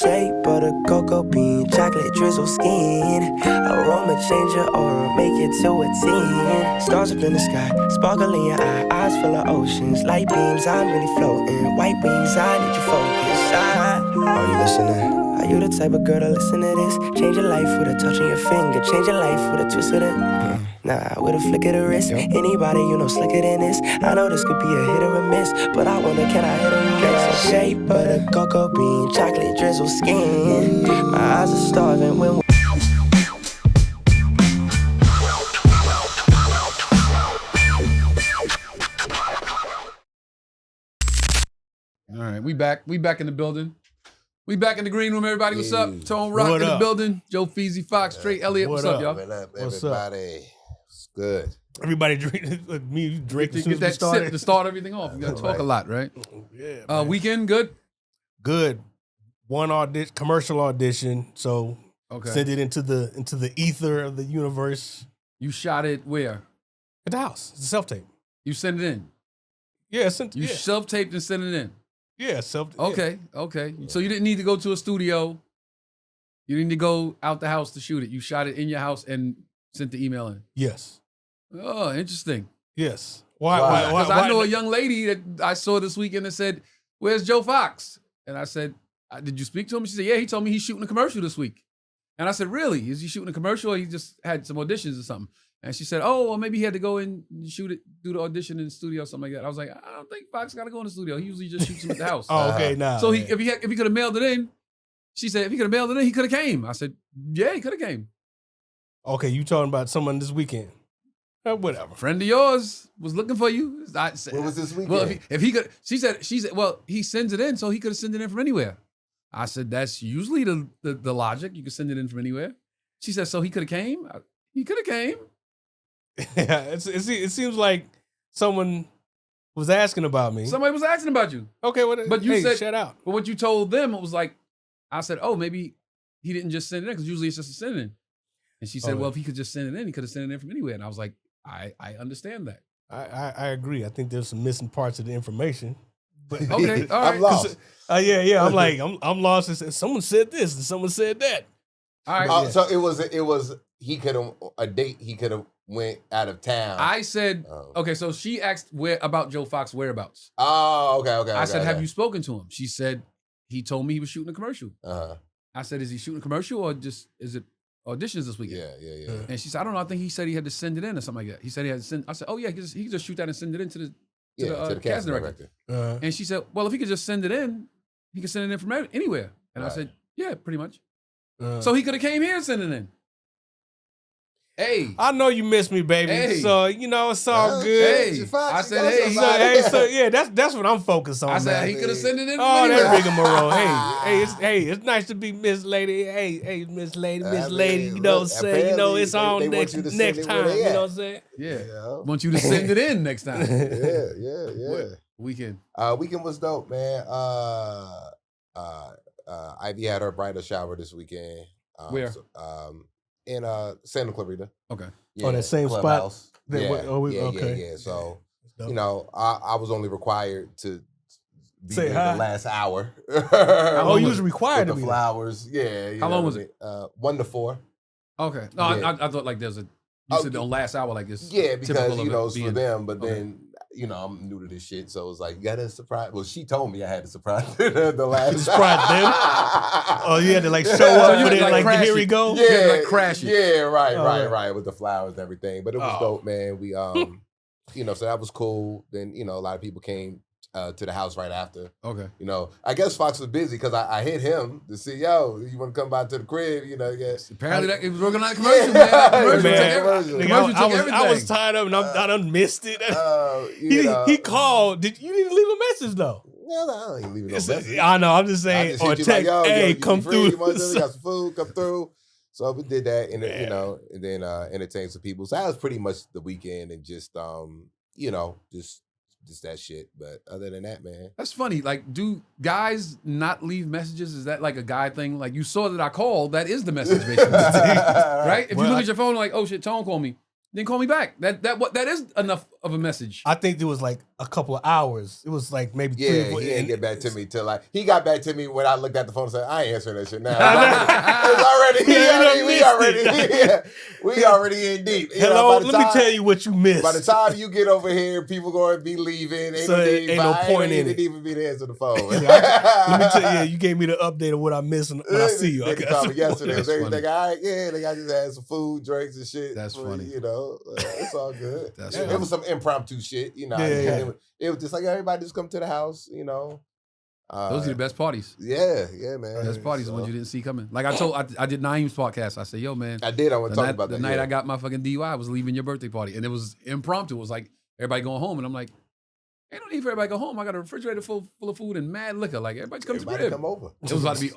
Shea butter, cocoa bean, chocolate drizzle skin. Aroma changer or make it to a 10. Stars up in the sky, sparkle in your eye. Eyes full of oceans, light beams, I'm really floating. White wings, I need your focus. Are you listening? Are you the type of girl to listen to this? Change your life with a touch on your finger. Change your life with a twist of the Nah, with a flick of the wrist. Anybody you know slicker than this. I know this could be a hit or a miss, but I wonder, can I hit or miss? Shea butter, cocoa bean, chocolate drizzle skin. My eyes are starving when All right, we back. We back in the building. We back in the green room, everybody. What's up? Tone Rock in the building. Joe Feezy, Fox, Trey, Elliot. What's up, y'all? What up, What's everybody? It's good. Everybody drink. Me drink as soon Get as that we sip to start everything off. You got to talk a lot, right? Yeah. Man. Weekend, good? Good. One commercial audition. So send it into the ether of the universe. You shot it where? At the house. It's a self-tape. You sent it in? Yeah, You self-taped and sent it in? Yeah, Okay. So you didn't need to go to a studio. You didn't need to go out the house to shoot it. You shot it in your house and sent the email in. Yes. Oh, interesting. Yes. Why? Because I know a young lady that I saw this weekend that said, "Where's Joe Fox?" And I said, "Did you speak to him?" She said, "Yeah, he told me he's shooting a commercial this week." And I said, "Really? Is he shooting a commercial or he just had some auditions or something?" And she said, "Oh, well, maybe he had to go and shoot it, do the audition in the studio or something like that." I was like, "I don't think Fox got to go in the studio. He usually just shoots them at the house." Oh, okay, nah. So if he could have mailed it in, she said, if he could have mailed it in, he could have came. I said, "Yeah, he could have came." Okay, you talking about someone this weekend? Whatever. A friend of yours was looking for you. I said, What was this weekend? Well, if he could, she said, well, he sends it in, so he could have sent it in from anywhere. I said, that's usually the logic. You can send it in from anywhere. She said, so he could have came? He could have came. Yeah, it seems like someone was asking about me. Somebody was asking about you. Okay, but you said, shut out. But what you told them, it was like, I said, oh, maybe he didn't just send it in, because usually it's just a send it in. And she said, well, if he could just send it in, he could have sent it in from anywhere. And I was like, I understand that. I agree. I think there's some missing parts of the information. But okay, all right. I'm lost. Yeah. I'm like, I'm lost. Someone said this and someone said that. All right. So it was he could have a date. He could have went out of town. I said, okay. So she asked about Joe Fox's whereabouts. Oh, okay. I said, have you spoken to him? She said, he told me he was shooting a commercial. I said, is he shooting a commercial or just is it auditions this weekend? Yeah. And she said, I don't know. I think he said he had to send it in or something like that. He said he had to send. I said, oh yeah, he could just shoot that and send it in to the casting director. And she said, well, if he could just send it in, he could send it in from anywhere. And I said, yeah, pretty much. So he could have came here and sent it in. Hey, I know you miss me, baby. Hey. So it's all good. Hey, I said, so yeah, that's what I'm focused on. I said man. he could have sent it in. Oh, anywhere. that rigmarole. It's nice to be Miss Lady. Hey, Miss Lady. You know what I'm saying? It's on next time. You know what I'm saying? Yeah. Want you to send it in next time. Yeah. Weekend. Weekend was dope, man. Ivy had her bridal shower this weekend. Where? In Santa Clarita. Okay. Yeah, that same clubhouse. spot. Yeah. So, I was only required to be Say there hi. the last hour. You was required to with be the flowers. Yeah. How long was it? 1 to 4. Okay. No, I thought like there's a. You said on last hour like this. Yeah, because it's being, for them, but then I'm new to this shit, so it's like you gotta surprise. Well, she told me I had to surprise the last. Surprise them? Oh, you had to show up for it, like here we go. Yeah, crash it. Yeah, right, with the flowers and everything. But it was dope, man. We so that was cool. Then a lot of people came to the house right after. Okay. I guess Fox was busy because I hit him to see, you want to come by to the crib? Yes. Apparently it was working on a commercial, man. I was tired of it, and I done missed it. He called. You didn't leave a message though. No, I ain't leaving no message. I know. I'm just saying. Or text, hey, come through. You got some food, come through. So we did that, and and then entertained some people. So that was pretty much the weekend, and just just that shit. But other than that, man. That's funny. Like, do guys not leave messages? Is that like a guy thing? Like, you saw that I called, that is the message, basically. Right? If you look at your phone like, oh shit, Tone called me. Didn't call me back. That is enough of a message. I think it was like a couple of hours. It was like maybe 3 or 4. He didn't get back to me till like he got back to me when I looked at the phone and said, I ain't answering that shit now. We already in deep. Hello, let me tell you what you missed. By the time you get over here, people going to be leaving. Ain't no point in it. Didn't even be to answer the phone. Let me tell you, you gave me the update of what I missed when I see you. They called me yesterday. That's They funny. think, all right, yeah, they got just had some food, drinks, and shit. That's funny. You know, it's all good. That's It funny. was some impromptu shit, you know. Yeah. It was just like everybody just come to the house, you know. Those are the best parties. Yeah, man. Best parties are the ones you didn't see coming. Like I did Naeem's podcast. I said, yo, man. I did. I want to talk about that. The night I got my fucking DUI, I was leaving your birthday party. And it was impromptu. It was like everybody going home. And I'm like, ain't no need for everybody to go home. I got a refrigerator full of food and mad liquor. Like, everybody's coming to the crib. Come over. It was about to be,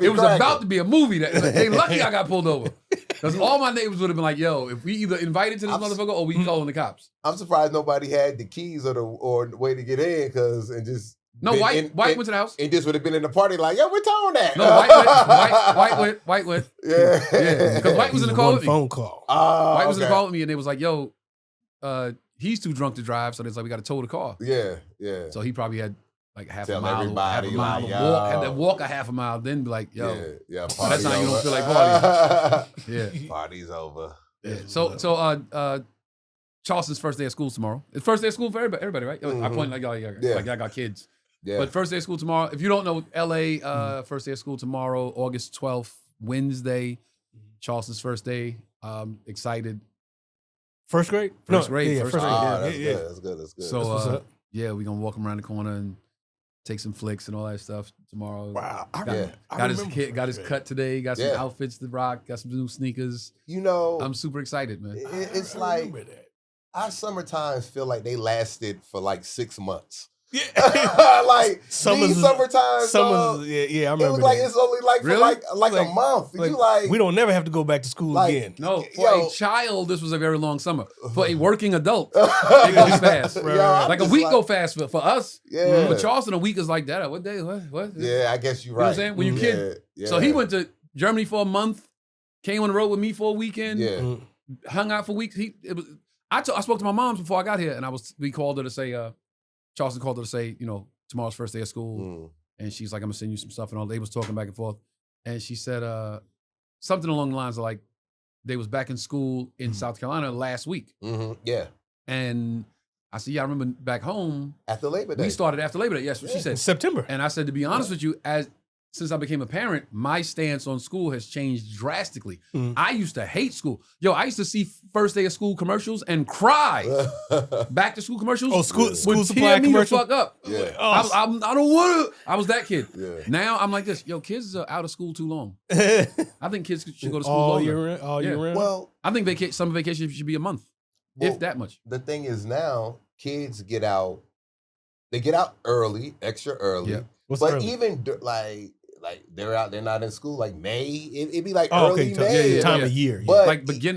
it was about to be a movie. They lucky I got pulled over. Because all my neighbors would have been like, yo, if we either invited to this motherfucker or we calling the cops. I'm surprised nobody had the keys or the way to get in No, White went to the house. And just would have been in the party like, yo, where Tone at? No, White went. Yeah. Because White was in the car with me. Phone call. White was in the car with me and they was like, yo, he's too drunk to drive. So it's like, we got to tow the car. Yeah. So he probably had like half Tell a mile everybody, to like, walk. Had to walk a half a mile, then be like, yo. Yeah. That's how you don't feel like partying. Yeah. Party's over. Yeah. So Charleston's first day of school tomorrow. It's first day of school for everybody, right? I point like I got kids. Yeah. But first day of school tomorrow. If you don't know, LA, first day of school tomorrow, August 12th, Wednesday. Charleston's first day. Excited. First grade? First grade. First grade. Good. That's good. So yeah, we're gonna walk them around the corner and take some flicks and all that stuff tomorrow. Wow. Got his cut today, got some outfits to rock, got some new sneakers. You know, I'm super excited, man. It's like our summer times feel like they lasted for like 6 months. Yeah, like these summertime. Yeah, I remember. It was like it's only like really? for like a month. Like we don't never have to go back to school again. No, for a child, this was a very long summer. For a working adult, it goes fast. Like a week go fast for us. Yeah. For Charleston, a week is like that. What day? What? Yeah, I guess you're right. You know what I'm saying? When you're kid. Yeah. So he went to Germany for a month, came on the road with me for a weekend. Yeah. Hung out for weeks. I spoke to my mom before I got here, and we called her to say. Charleston called her to say, tomorrow's first day of school. And she's like, I'm gonna send you some stuff and all. They was talking back and forth. And she said something along the lines of like, they was back in school in South Carolina last week. Yeah. And I said, yeah, I remember back home. After Labor Day. We started after Labor Day. Yes, what she said. September. And I said, to be honest with you, since I became a parent, my stance on school has changed drastically. I used to hate school. Yo, I used to see first day of school commercials and cry. Back to school commercials. Oh, school would supply tear me commercial. the fuck up. Yeah. I don't want to. I was that kid. Yeah. Now I'm like this. Yo, kids are out of school too long. I think kids should go to school all longer. year round. Well, I think summer vacation should be a month, if that much. The thing is now, kids get out. They get out early, extra early. Yeah. But early? even like they're out, they're not in school. Like May, it'd be like early May. Time of year. But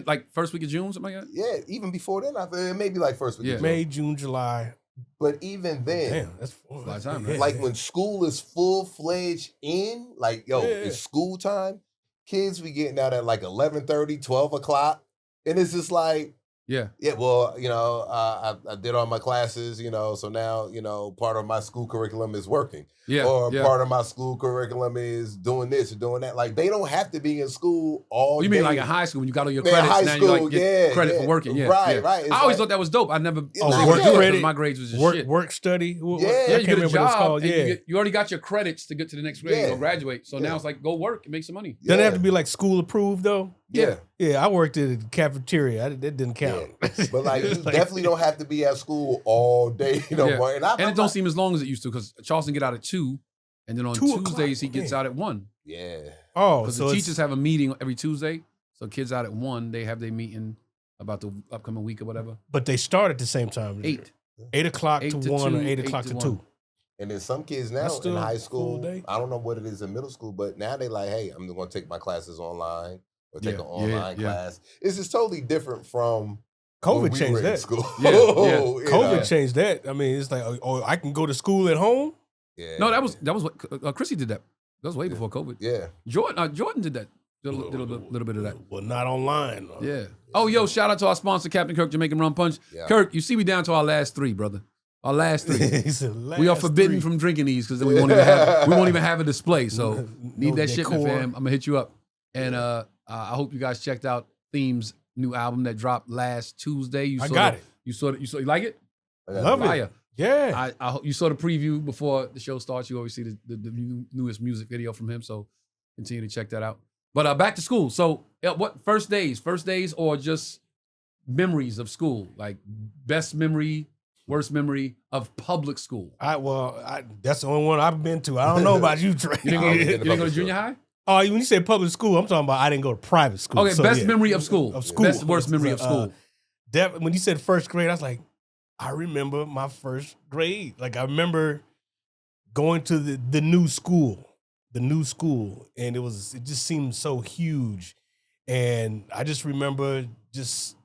like first week of June, something like that. Yeah, even before then, it may be like first week of June. May, June, July. But even then, Damn, that's a lot of time, right? Like when school is full-fledged in, like, it's school time, kids be getting out at like 11:30, 12 o'clock. And it's just like, yeah, well, I did all my classes, so now, part of my school curriculum is working. Yeah. Or part of my school curriculum is doing this or doing that. Like, they don't have to be in school all day. You mean like in high school when you got all your credits, high now school, you like get credit for working. Yeah. Right. I always thought that was dope. I never work credit. My grades was just shit. Work study. Yeah, you get a job. Yeah. You already got your credits to get to the next grade or graduate. So now it's like, go work and make some money. Doesn't it have to be like school approved though? Yeah. Yeah, I worked at a cafeteria. That didn't count. Yeah. But like, you definitely don't have to be at school all day no more. And it don't seem as long as it used to, because Charleston get out at 2, and then on Tuesdays he gets out at 1. Yeah. Oh, because the teachers have a meeting every Tuesday, so kids out at 1, they have their meeting about the upcoming week or whatever. But they start at the same time. 8 o'clock to 1 or 8 o'clock to 2. And then some kids now in high school, I don't know what it is in middle school, but now they like, hey, I'm going to take my classes online or take an online class. It's just totally different from COVID changed that. School. COVID changed that. I mean, it's like, I can go to school at home. Yeah. No, that was what Chrissy did that. That was way before COVID. Yeah. Jordan did that. Did a little bit of that. Well, not online. Yeah. Oh, yo, shout out to our sponsor, Captain Kirk Jamaican Rum Punch. Yeah. Kirk, you see we down to our last 3, brother. Our last 3. We are forbidden from drinking these because then we won't even have a display. So need that shipment, fam. I'm gonna hit you up. And I hope you guys checked out Theme's new album that dropped last Tuesday. You like it? Love it. Yeah. I hope you saw the preview before the show starts. You always see the newest music video from him. So continue to check that out. But back to school. So what first days or just memories of school? Like best memory, worst memory of public school? That's the only one I've been to. I don't know about you, Trey. You didn't go to junior high? Oh, when you say public school, I'm talking about I didn't go to private school. Okay, so, best memory of school. Best worst memory of school. When you said first grade, I was like, I remember my first grade. Like I remember going to the new school. And it just seemed so huge. And I just remember just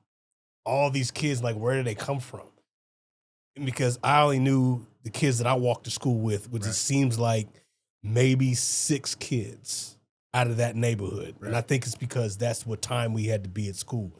all these kids, like, where did they come from? Because I only knew the kids that I walked to school with, which it seems like maybe 6 kids out of that neighborhood. Right. And I think it's because that's what time we had to be at school.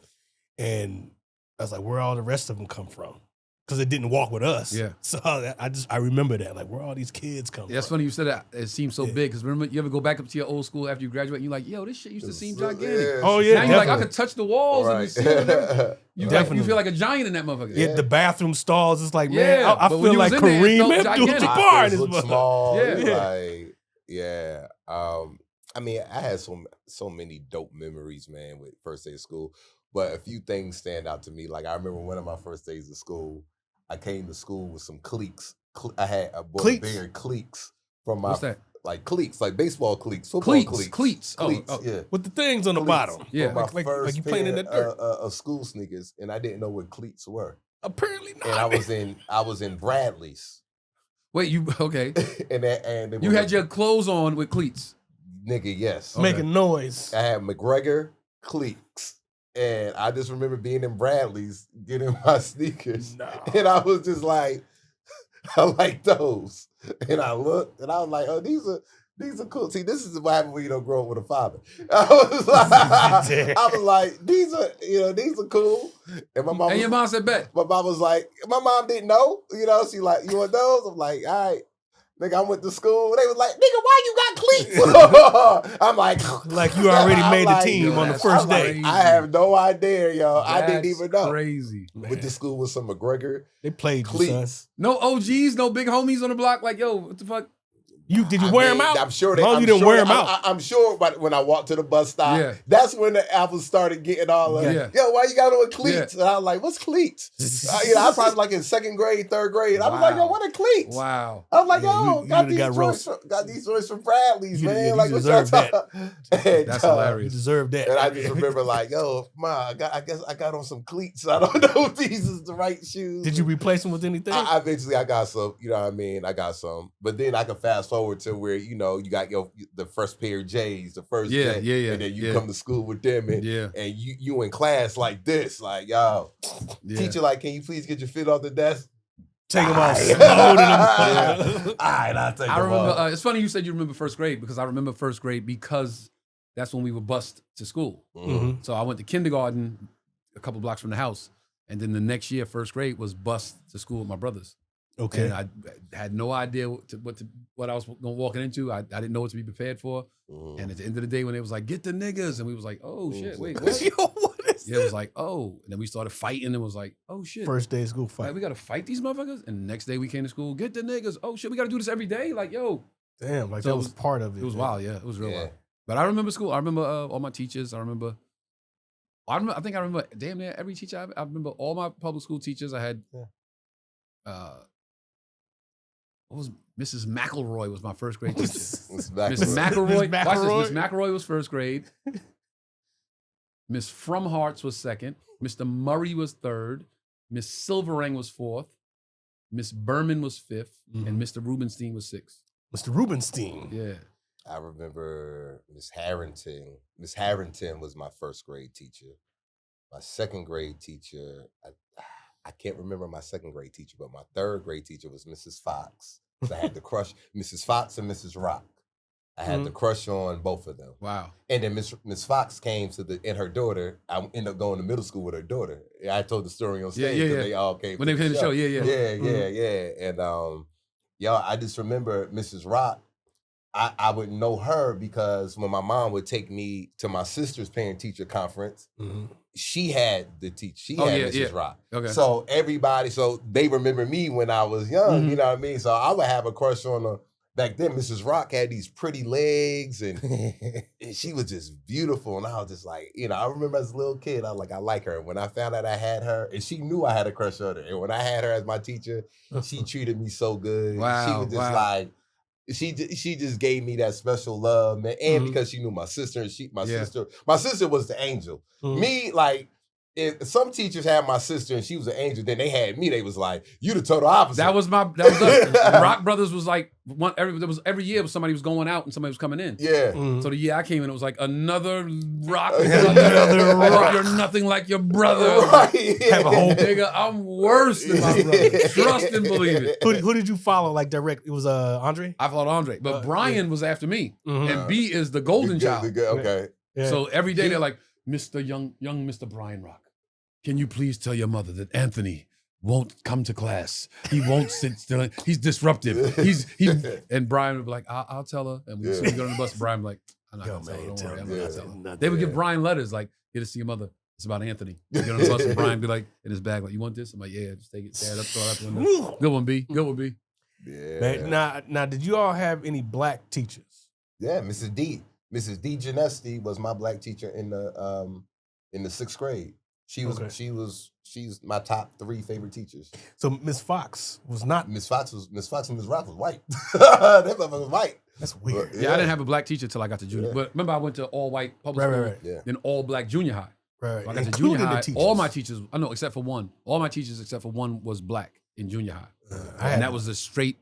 And I was like, where all the rest of them come from? Because it didn't walk with us. Yeah. So I remember that. Like, where all these kids come from? That's funny you said that. It seems so big. Because remember, you ever go back up to your old school after you graduate and you're like, yo, this shit used to seem gigantic. Yeah, oh, yeah. Now you're like, I could touch the walls and the ceiling. You feel like a giant in that motherfucker. Yeah, the bathroom stalls. It's like, man, I feel like Kareem Abdul-Jabbar. It looked small. Yeah. I mean, I had so many dope memories, man, with first day of school. But a few things stand out to me. Like, I remember one of my first days of school, I came to school with some cleats. I had a bigger cleats from my. What's that? Like cleats, like baseball cleats, football cleats. Yeah. With the things on the bottom. Yeah. Like you playing in the dirt. Of school sneakers, and I didn't know what cleats were. Apparently not. And I was in Bradley's. Wait, okay? and you had your clothes on with cleats. Nigga, yes. Making noise. I had McGregor cleats. And I just remember being in Bradley's, getting my sneakers. No. And I was just like, I like those. And I looked and I was like, oh, these are cool. See, this is what happens when you don't grow up with a father. I was like, these are cool. And my mom your mom said bet. My mom was like, my mom didn't know. She like, you want those? I'm like, all right. Nigga, I went to school. They was like, nigga, why you got cleats? I'm like you already made the team on the first day. I have no idea, yo. I didn't even know. Crazy. Went to school with some McGregor. They played cleats. No OGs, no big homies on the block. Like, yo, what the fuck? Did you wear them out? I'm sure you didn't wear them out. I'm sure, but when I walked to the bus stop, that's when the apples started getting all yo, why you got on cleats? And I was like, what's cleats? I was probably like in 2nd grade, 3rd grade. I was like, yo, what are cleats? Wow. I was like, yo, got these joints from Bradley's, man. Like, what y'all talking? That's hilarious. You deserve that. And I just remember like, yo, Ma, I guess I got on some cleats. I don't know if these is the right shoes. Did you replace them with anything? Eventually I got some, you know what I mean? I got some. But then I can fast forward to where, you got the first pair of J's, the first J, and then you come to school with them, and you in class like this, like, yo, teacher, like, can you please get your feet off the desk? Take them off. All right, I'll take them I remember. off. It's funny you said you remember first grade because I remember first grade because that's when we were bused to school. Mm-hmm. So I went to kindergarten a couple blocks from the house, and then the next year, first grade, was bused to school with my brothers. Okay. And I had no idea what I was walking into. I didn't know what to be prepared for. Mm-hmm. And at the end of the day, when it was like, get the niggas, and we was like, oh shit, wait, what? Yo, what is it was like, oh. And then we started fighting and was like, oh shit. First day of school fight. Like, we got to fight these motherfuckers? And the next day we came to school, get the niggas. Oh shit, we got to do this every day? Like, yo. Damn, like so that was part of it. It was wild, yeah. It was real wild. But I remember school. I remember all my teachers. I think I remember damn near every teacher. I remember all my public school teachers. I had, what was Mrs. McElroy was my first grade teacher. Miss McElroy. Watch this. Miss McElroy was first grade. Miss Fromhartz was second. Mr. Murray was third. Miss Silverang was fourth. Miss Berman was fifth. Mm-hmm. And Mr. Rubenstein was sixth. Mr. Rubenstein. Yeah. I remember Miss Harrington. Miss Harrington was my first grade teacher. My second grade teacher, I can't remember my second grade teacher, but my third grade teacher was Mrs. Fox. So I had to crush Mrs. Fox and Mrs. Rock. I had the crush on both of them. Wow. And then Miss Fox came and her daughter. I ended up going to middle school with her daughter. I told the story on stage. Yeah. They all came when they came to the show. Yeah. And y'all, I just remember Mrs. Rock. I would know her because when my mom would take me to my sister's parent-teacher conference, she had the teacher. She had Mrs. Rock. Okay. So they remember me when I was young, you know what I mean? So I would have a crush on her. Back then, Mrs. Rock had these pretty legs and she was just beautiful. And I was just like, I remember as a little kid, I was like, I like her. And when I found out I had her, and she knew I had a crush on her. And when I had her as my teacher, she treated me so good. Wow. She was just like, she just gave me that special love, man. And because she knew my sister, and my sister was the angel. Me, like, if some teachers had my sister and she was an angel, then they had me. They was like, "You the total opposite." That was us. Rock Brothers was like every year somebody was going out and somebody was coming in. Yeah. So the year I came in, it was like another Rock. Another Rock. You're nothing like your brother. Right. Have a whole nigga. I'm worse than my brother. Trust and believe it. Who did you follow like direct? It was Andre. I followed Andre, but Brian was after me, and B is the golden child. Okay. Yeah. So every day they're like, Mr. Young Mr. Brian Rock, can you please tell your mother that Anthony won't come to class? He won't sit still. He's disruptive. And Brian would be like, I'll tell her. And we get on the bus. Brian would be like, I'm not gonna tell her. Don't worry, I'm not gonna tell her. They would give Brian letters like, get to see your mother. It's about Anthony. You get on the bus and Brian be like in his bag, like, you want this? I'm like, yeah, just take it. Dad, throw it out the window. Good one, B. Good one, B. Yeah. Man, now, did you all have any black teachers? Yeah, Mrs. D Genesti was my black teacher in the 6th grade. She's my top 3 favorite teachers. So Miss Fox was not. Miss Fox and Miss Rock was white. That motherfucker was white. That's weird. Yeah, I didn't have a black teacher till I got to junior. But remember, I went to all white public school, Yeah. then all black junior high. Right. When I got to junior high, all my teachers, except for one. All my teachers except for one was black in junior high. And that was a straight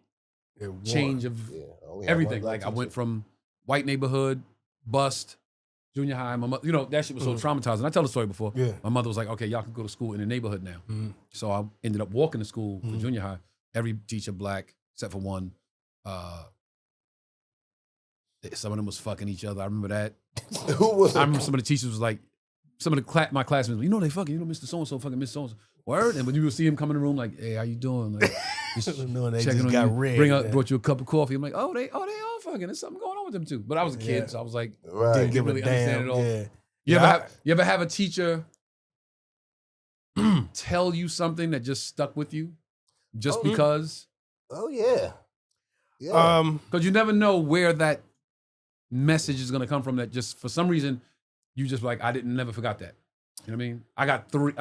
change of everything. Like I went from white neighborhood, bust, junior high. My mother, that shit was so traumatizing. I tell the story before. Yeah. My mother was like, okay, y'all can go to school in the neighborhood now. So I ended up walking to school for junior high. Every teacher black, except for one. Some of them was fucking each other. I remember that. I remember some of the teachers was like, some of my classmates, they fucking, Mr. So-and-so fucking Mr. So-and-so. Word? And when you would see him come in the room like, hey, how you doing? Like, just No, they checking just on got you. red. Brought you a cup of coffee. I'm like, oh, they all fucking. There's something going on with them too. But I was a kid, so I was like, Right. Didn't really understand it all. Yeah. You ever have a teacher tell you something that just stuck with you just because? Oh yeah. Yeah. Because you never know where that message is going to come from that just for some reason you just like, never forgot that. You know what I mean? I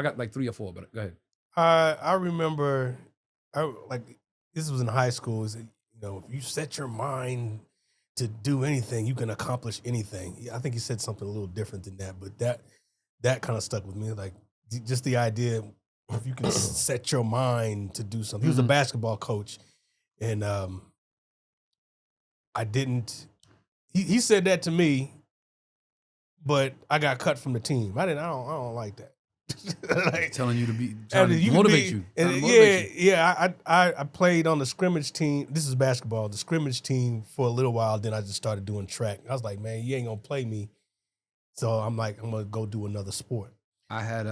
got like 3 or 4, but go ahead. I remember, this was in high school. Is if you set your mind to do anything, you can accomplish anything. I think he said something a little different than that, but that kind of stuck with me. Like just the idea, if you can set your mind to do something. He was a basketball coach, and I didn't. He said that to me, but I got cut from the team. I don't like that. Like, telling you to be trying to motivate you. I played on the scrimmage team. This is basketball. The scrimmage team for a little while. Then I just started doing track. I was like, man, you ain't gonna play me. So I'm like, I'm gonna go do another sport. I had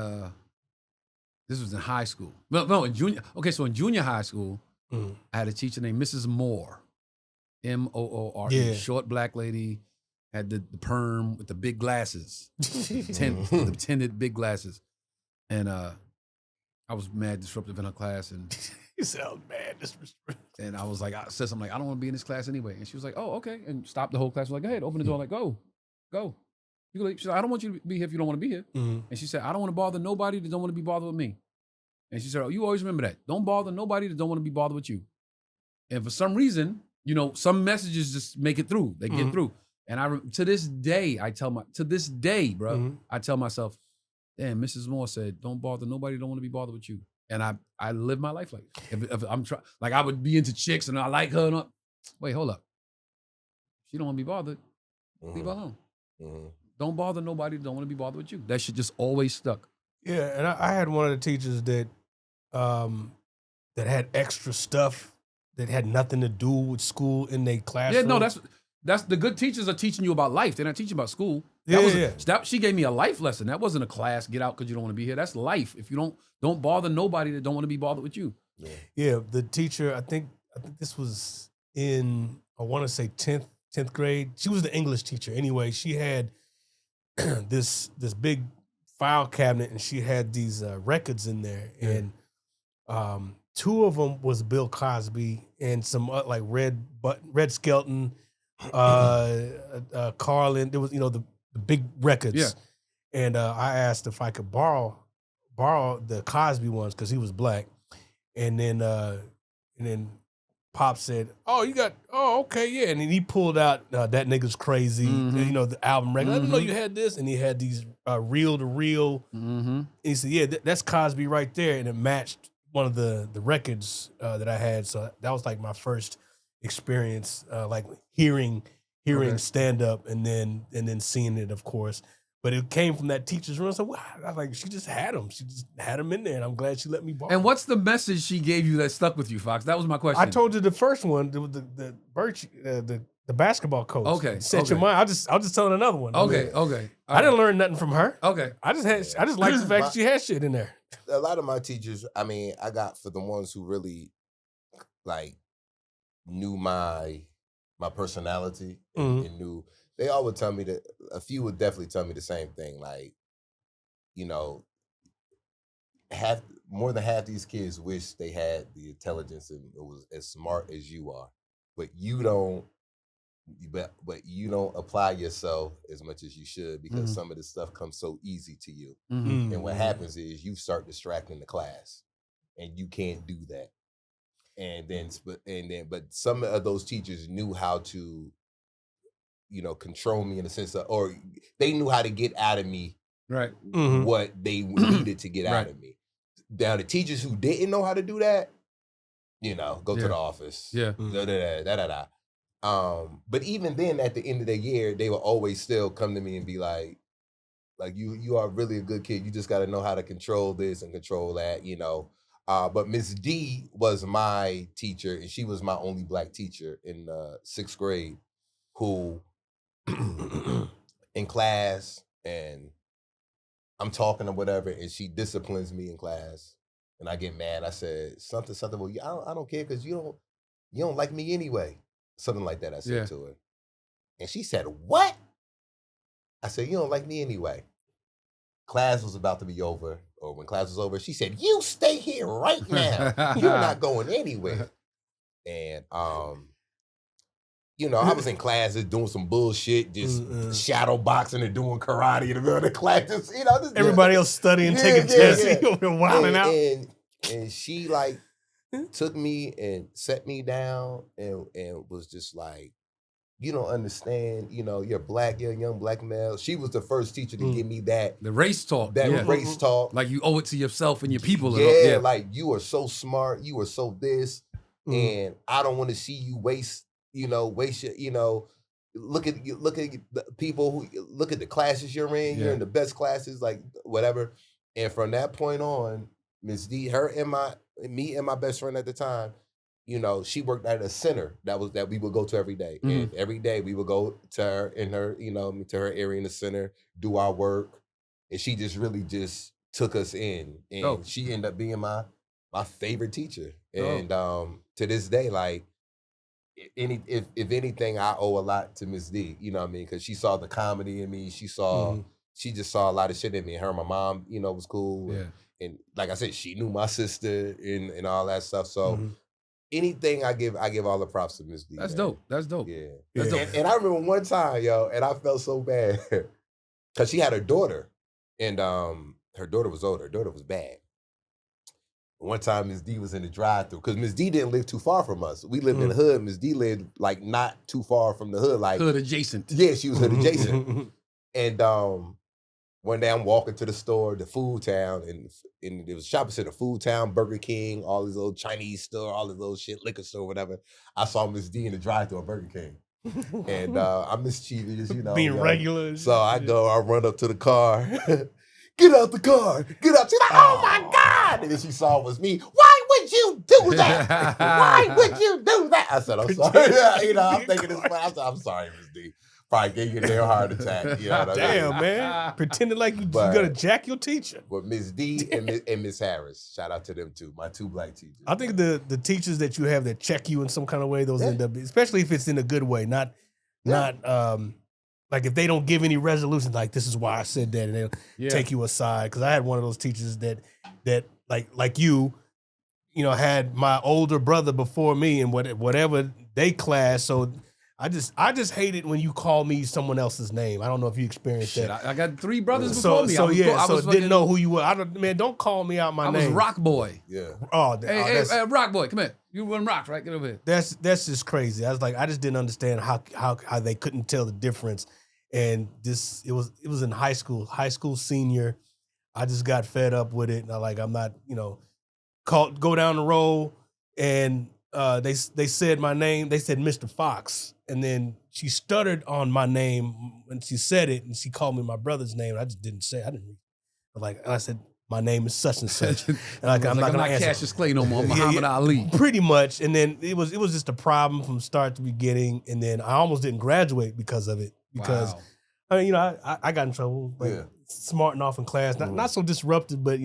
this was in high school. No, in junior. Okay, so in junior high school, I had a teacher named Mrs. Moore, Moore, short black lady, had the perm with the big glasses, the tinted big glasses. And I was mad disruptive in her class, and You sound mad disrespectful. And I was like, I said something like, I don't want to be in this class anyway. And she was like, oh, okay. And stopped the whole class. I was like, go ahead, open the door. I'm like, go. She said, I don't want you to be here if you don't want to be here. Mm-hmm. And she said, I don't want to bother nobody that don't want to be bothered with me. And she said, oh, you always remember that. Don't bother nobody that don't want to be bothered with you. And for some reason, you know, some messages just make it through. They get through. And to this day, I tell myself, damn, Mrs. Moore said, don't bother nobody that don't want to be bothered with you. And I live my life like if I'm trying, like I would be into chicks and I like her. And wait, hold up. She don't want to be bothered. Leave her alone. Don't bother nobody that don't want to be bothered with you. That shit just always stuck. Yeah, and I had one of the teachers that that had extra stuff that had nothing to do with school in their classroom. Yeah, no, that's That's the good teachers are teaching you about life. They're not teaching about school. Yeah. She gave me a life lesson. That wasn't a class. Get out because you don't want to be here. That's life. If you don't bother nobody that don't want to be bothered with you. Yeah, the teacher, I think this was in, I want to say 10th grade. She was the English teacher. Anyway, she had this big file cabinet, and she had these records in there, and two of them was Bill Cosby and some like Red Skelton, Carlin. There was the big records. Yeah. And I asked if I could borrow the Cosby ones because he was black, and then Pop said, "Oh, okay, yeah." And then he pulled out That Nigga's Crazy, the album record. I didn't know you had this, and he had these reel to reel. And he said, "Yeah, that's Cosby right there," and it matched one of the records that I had. So that was like my first experience, like hearing stand up, and then seeing it, of course. But it came from that teacher's room. So wow, I was like, she just had them. She just had them in there, and I'm glad she let me borrow. And what's the message she gave you that stuck with you, Fox? That was my question. I told you the first one, the Birch, the basketball coach. Okay, Set your mind. I'll just tell another one. Okay. I didn't learn nothing from her. Okay. I just liked the fact she had shit in there. A lot of my teachers, I got for the ones who really like knew my personality and knew. They all would tell me that, a few would definitely tell me the same thing. Like, more than half these kids wish they had the intelligence and it was as smart as you are, but you don't apply yourself as much as you should because some of this stuff comes so easy to you. And what happens is you start distracting the class, and you can't do that. But some of those teachers knew how to control me in the sense of, or they knew how to get out of me right what they needed to get out of me. Now, the teachers who didn't know how to do that, go to the office. Yeah. But even then, at the end of the year, they will always still come to me and be like you are really a good kid. You just got to know how to control this and control that, But Miss D was my teacher, and she was my only black teacher in 6th grade who in class, and I'm talking or whatever, and she disciplines me in class, and I get mad. I said something. Well, I don't care because you don't like me anyway. Something like that. I said to her, and she said, "What?" I said, "You don't like me anyway." Class was about to be over, or when class was over, she said, "You stay here right now. You're not going anywhere." And I was in class just doing some bullshit, just shadow boxing and doing karate in the middle of the class. Just, everybody else studying, taking tests, wilding out. And she like took me and set me down and was just like, "You don't understand, you're black, you're a young black male." She was the first teacher to give me that. The race talk. Race talk. Like you owe it to yourself and your people. Yeah, like you are so smart, you are so this, and I don't want to see you waste your, look at the people who look at the classes you're in. You're in the best classes, like whatever. And from that point on, Miss D, me and my best friend at the time, she worked at a center that we would go to every day. And every day we would go to her in her, to her area in the center, do our work. And she just really just took us in. And she ended up being my favorite teacher. And to this day, like, if anything, I owe a lot to Miss D, because she saw the comedy in me. She just saw a lot of shit in me. Her and my mom, was cool. Yeah. And like I said, she knew my sister and all that stuff. So anything I give all the props to Miss D. That's man. dope. That's dope. Yeah. That's dope. And I remember one time, and I felt so bad because she had her daughter, and her daughter was older. Her daughter was bad. One time, Miss D was in the drive-thru because Miss D didn't live too far from us. We lived in the hood. Miss D lived like not too far from the hood, like hood adjacent. Yeah, she was hood adjacent. And one day I'm walking to the store, the Food Town, and there was a shopping center, Food Town, Burger King, all these little Chinese store, all this little shit, liquor store, whatever. I saw Miss D in the drive-thru at Burger King. And I'm mischievous, being regular. So I run up to the car. "Get out the car. Get out." She's like, "Oh my God." And then she saw it was me. "Why would would you do that? Why would you do that? I said, I'm sorry. Yeah, I'm thinking this. I said, I'm sorry, Miss D. Probably gave you a damn heart attack. You know what I mean? Damn, man. Pretending like you're going to jack your teacher. But Miss D and Miss Harris, shout out to them too, my 2 black teachers. I think the teachers that you have that check you in some kind of way, those end up, especially if it's in a good way, not like if they don't give any resolution, like this is why I said that, and they'll take you aside. Because I had one of those teachers that like you know, had my older brother before me and whatever they class. So I just hate it when you call me someone else's name. I don't know if you experienced that. I got 3 brothers before me. I didn't know who you were. Man, don't call me out my name. I was Rock Boy. Yeah. Hey, Rock Boy, come here. You run rocks, right? Get over here. That's just crazy. I was like, I just didn't understand how they couldn't tell the difference. And it was in high school senior. I just got fed up with it. And I'm not, go down the road and they said my name. They said Mr. Fox. And then she stuttered on my name when she said it, and she called me my brother's name. I just didn't say it. I didn't. I said, my name is such and such. And I'm not going to answer. Cassius Clay no more. Muhammad Ali. Pretty much. And then it was just a problem from start to beginning. And then I almost didn't graduate because of it. Because I mean, I got in trouble. Like, smarting off in class, not so disruptive, but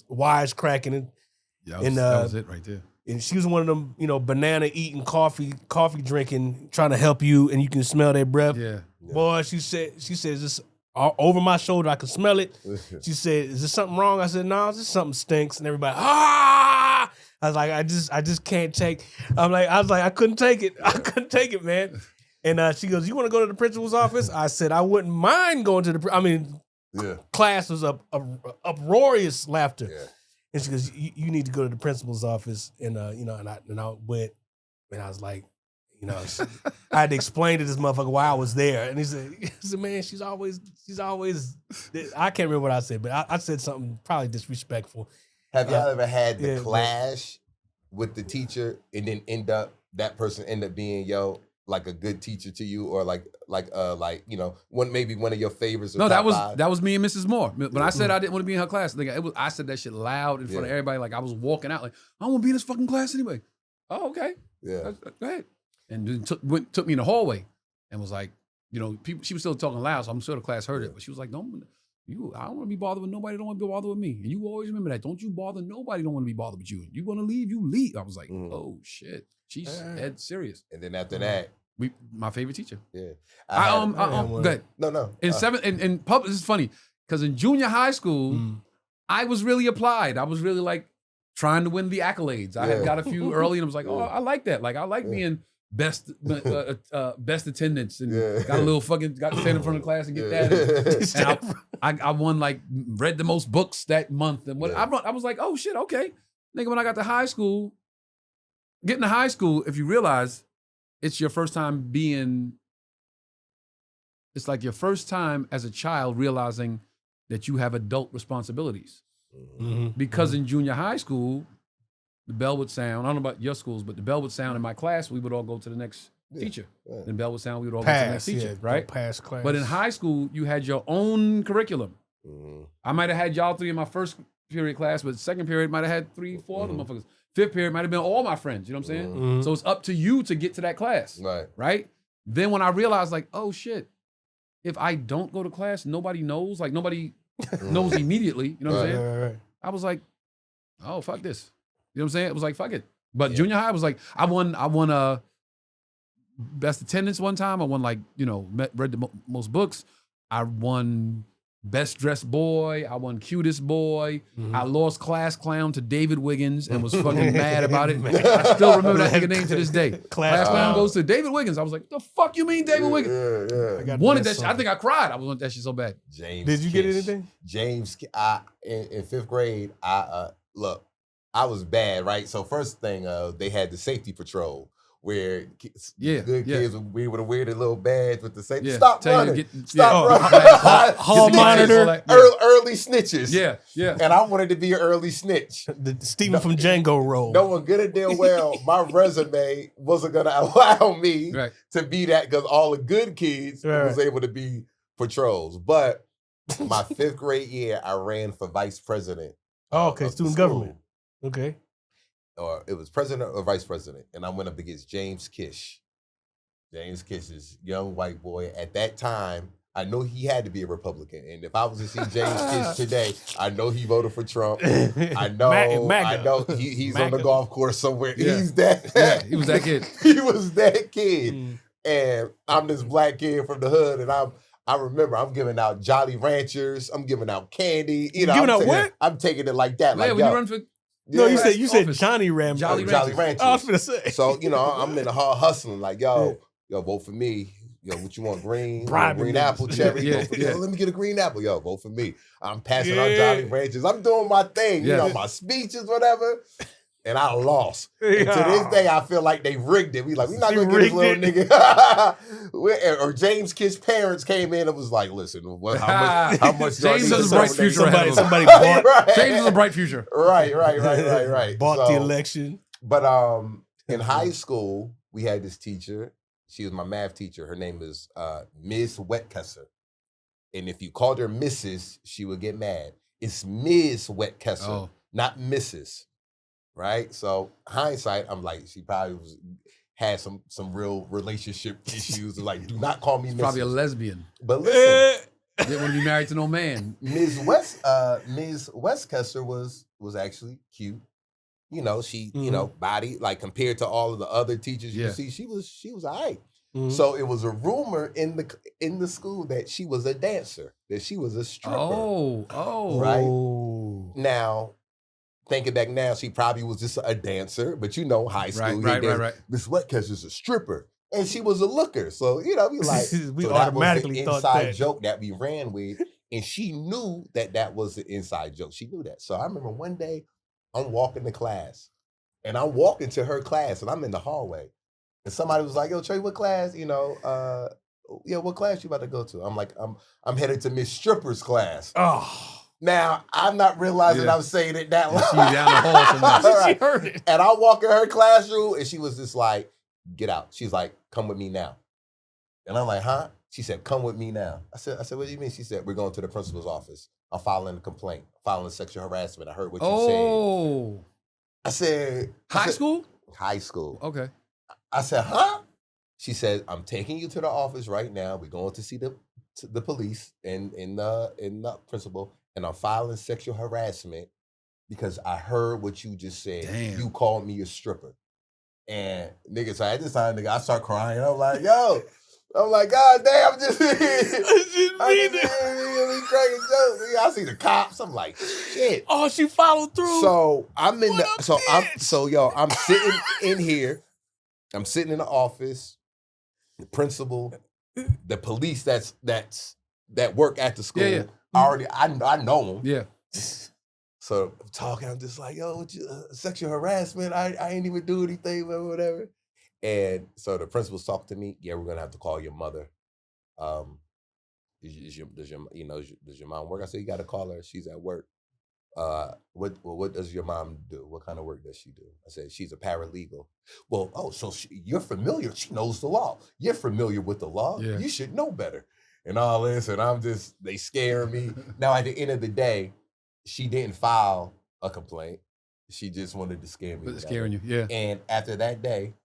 wise cracking it. Yeah, that was it right there. And she was one of them, banana eating, coffee drinking, trying to help you, and you can smell their breath. Yeah. Boy, she said, this over my shoulder, I could smell it. She said, "Is there something wrong?" I said, "No, just something stinks." And everybody, ah! I was like, I just can't take. I was like, I couldn't take it. I couldn't take it, man. And she goes, "You want to go to the principal's office?" I said, "I wouldn't mind going to the." Class was uproarious laughter. Yeah. And she goes, "You need to go to the principal's office." And and I went, and I was like, I had to explain to this motherfucker why I was there. And he said, "Man, she's always." I can't remember what I said, but I said something probably disrespectful. Have y'all ever had the clash with the teacher and then that person end up being like a good teacher to you, or maybe one of your favorites? No, that was me and Mrs. Moore. When I said I didn't want to be in her class, I said that shit loud in front of everybody. Like I was walking out, like I don't want to be in this fucking class anyway. Oh, okay. Yeah. Go ahead. And then took me in the hallway and was like, people. She was still talking loud, so I'm sure the class heard it. But she was like, I don't want to be bothered with nobody. Don't want to be bothered with me. And you always remember that. Don't you bother nobody. Don't want to be bothered with you. You want to leave? You leave. I was like, oh shit, she's dead serious. And then after that. My favorite teacher. Yeah. Go ahead. No. In public, this is funny because in junior high school, I was really applied. I was really like trying to win the accolades. I had got a few early, and I was like, oh, I like that. Like I like being best attendance, and got a little got to stand in front of the class and get that. And I won read the most books that month, and what I was like, oh shit, okay. Nigga, when I got to high school, getting to high school, if you realize. It's your first time it's like your first time as a child realizing that you have adult responsibilities. Mm-hmm. Because in junior high school, the bell would sound, I don't know about your schools, but the bell would sound in my class, we would all go to the next teacher. Then the bell would sound, we would all go to the next teacher, right? Pass class. But in high school, you had your own curriculum. Mm-hmm. I might have had y'all 3 in my first period class, but second period might have had 3, 4 of them motherfuckers. 5th period might have been all my friends, you know what I'm saying? Mm-hmm. So it's up to you to get to that class, right? Then when I realized oh shit, if I don't go to class, nobody knows, nobody knows immediately, you know what I'm saying? Right. I was like, oh, fuck this. You know what I'm saying? It was like, fuck it. But junior high was like, I won best attendance one time. I won read the most books. I won best dressed boy. I won cutest boy. Mm-hmm. I lost class clown to David Wiggins and was fucking mad about it. I still remember that nigga name to this day. Class clown goes to David Wiggins. I was like, the fuck you mean David Wiggins? Yeah. Wanted that shit. I think I cried. I wanted that shit so bad. James. Did you get anything? James, in 5th grade, I was bad, right? So first thing, they had the safety patrol. Where good kids would wear the little badge with the safety. Yeah. Stop running. Stop running. Hall monitor. Early snitches. Yeah. And I wanted to be an early snitch. The Stephen from Django role. No one good and damn well, my resume wasn't going to allow me to be that because all the good kids was able to be patrols. But my 5th grade year, I ran for vice president. Oh, okay. Student government. Okay. or it was president or vice president, and I went up against James Kish. James Kish is young white boy. At that time, I know he had to be a Republican, and if I was to see James Kish today, I know he voted for Trump. I know, I know he's on the golf course somewhere. Yeah. He's that. Yeah, he was that kid. He was that kid, and I'm this black kid from the hood, and I remember I'm giving out Jolly Ranchers, I'm giving out candy. You know, giving out what? I'm taking it like that. Yeah, like, when you run for No, you said office. Johnny Ram. Jolly Ranchers. Oh, I was gonna say. So I'm in the hall hustling, like yo, vote for me. Yo, what you want? Green, green apple, cherry. Yeah, Yo, let me get a green apple. Yo, vote for me. I'm passing out Jolly Ranchers. I'm doing my thing. You know, my speeches, whatever. And I lost. And to this day, I feel like they rigged it. We're not gonna get this little nigga. Or James Kidd's parents came in and was like, "Listen, how much?" James has a bright future ahead of him. Somebody bought. Right. James has a bright future. Right. Bought the election. But in high school, we had this teacher. She was my math teacher. Her name is Ms. Wetkesser. And if you called her Mrs., she would get mad. It's Ms. Wetkesser, not Mrs. Right? So hindsight, I'm like, she probably had some real relationship issues. Like, do not call me Mrs. Probably a lesbian. But listen, Didn't want to be married to no man. Ms. Wetkesser was actually cute. You know, she, body, like compared to all of the other teachers you see, she was all right. So it was a rumor in the school that she was a dancer, that she was a stripper. Right? Now, thinking back now, she probably was just a dancer, but high school. Right. Miss Wetkesser's a stripper. And she was a looker. So, we like, we so automatically that was the thought inside that joke that we ran with. And she knew that was the inside joke. She knew that. So I remember one day, I'm walking to class, and I'm walking to her class, and I'm in the hallway, and somebody was like, "Yo, Trey, what class? What class you about to go to?" I'm like, "I'm headed to Miss Stripper's class." Oh, now I'm not realizing I'm saying it that loud. She down the hall somewhere. She heard it. And I walk in her classroom, and she was just like, "Get out." She's like, "Come with me now." And I'm like, "Huh?" She said, "Come with me now." I said, "What do you mean?" She said, "We're going to the principal's office. I'm filing a complaint, filing sexual harassment. I heard what you said." I said, High school? High school. Okay. I said, "Huh?" She said, "I'm taking you to the office right now. We're going to see the police and the principal, and I'm filing sexual harassment because I heard what you just said. Damn. You called me a stripper." And nigga, so at this time, nigga, I start crying. I'm like, "Yo." I'm like, "God damn, I'm just cracking jokes." I see the cops. I'm like, "Shit." Oh, she followed through. So I'm I'm sitting in here. I'm sitting in the office. The principal, the police that work at the school. Yeah. I know them. Yeah. So I'm talking. I'm just like, "Yo, sexual harassment. I ain't even do anything, but whatever." And so the principal's talking to me. "Yeah, we're gonna have to call your mother. Does your mom work?" I said, "You got to call her. She's at work." What does your mom do? What kind of work does she do?" I said, "She's a paralegal." "Well, so you're familiar. She knows the law. You're familiar with the law. Yeah. You should know better." And all this, and they scare me. Now, at the end of the day, she didn't file a complaint. She just wanted to scare me. Scaring you, yeah. And after that day,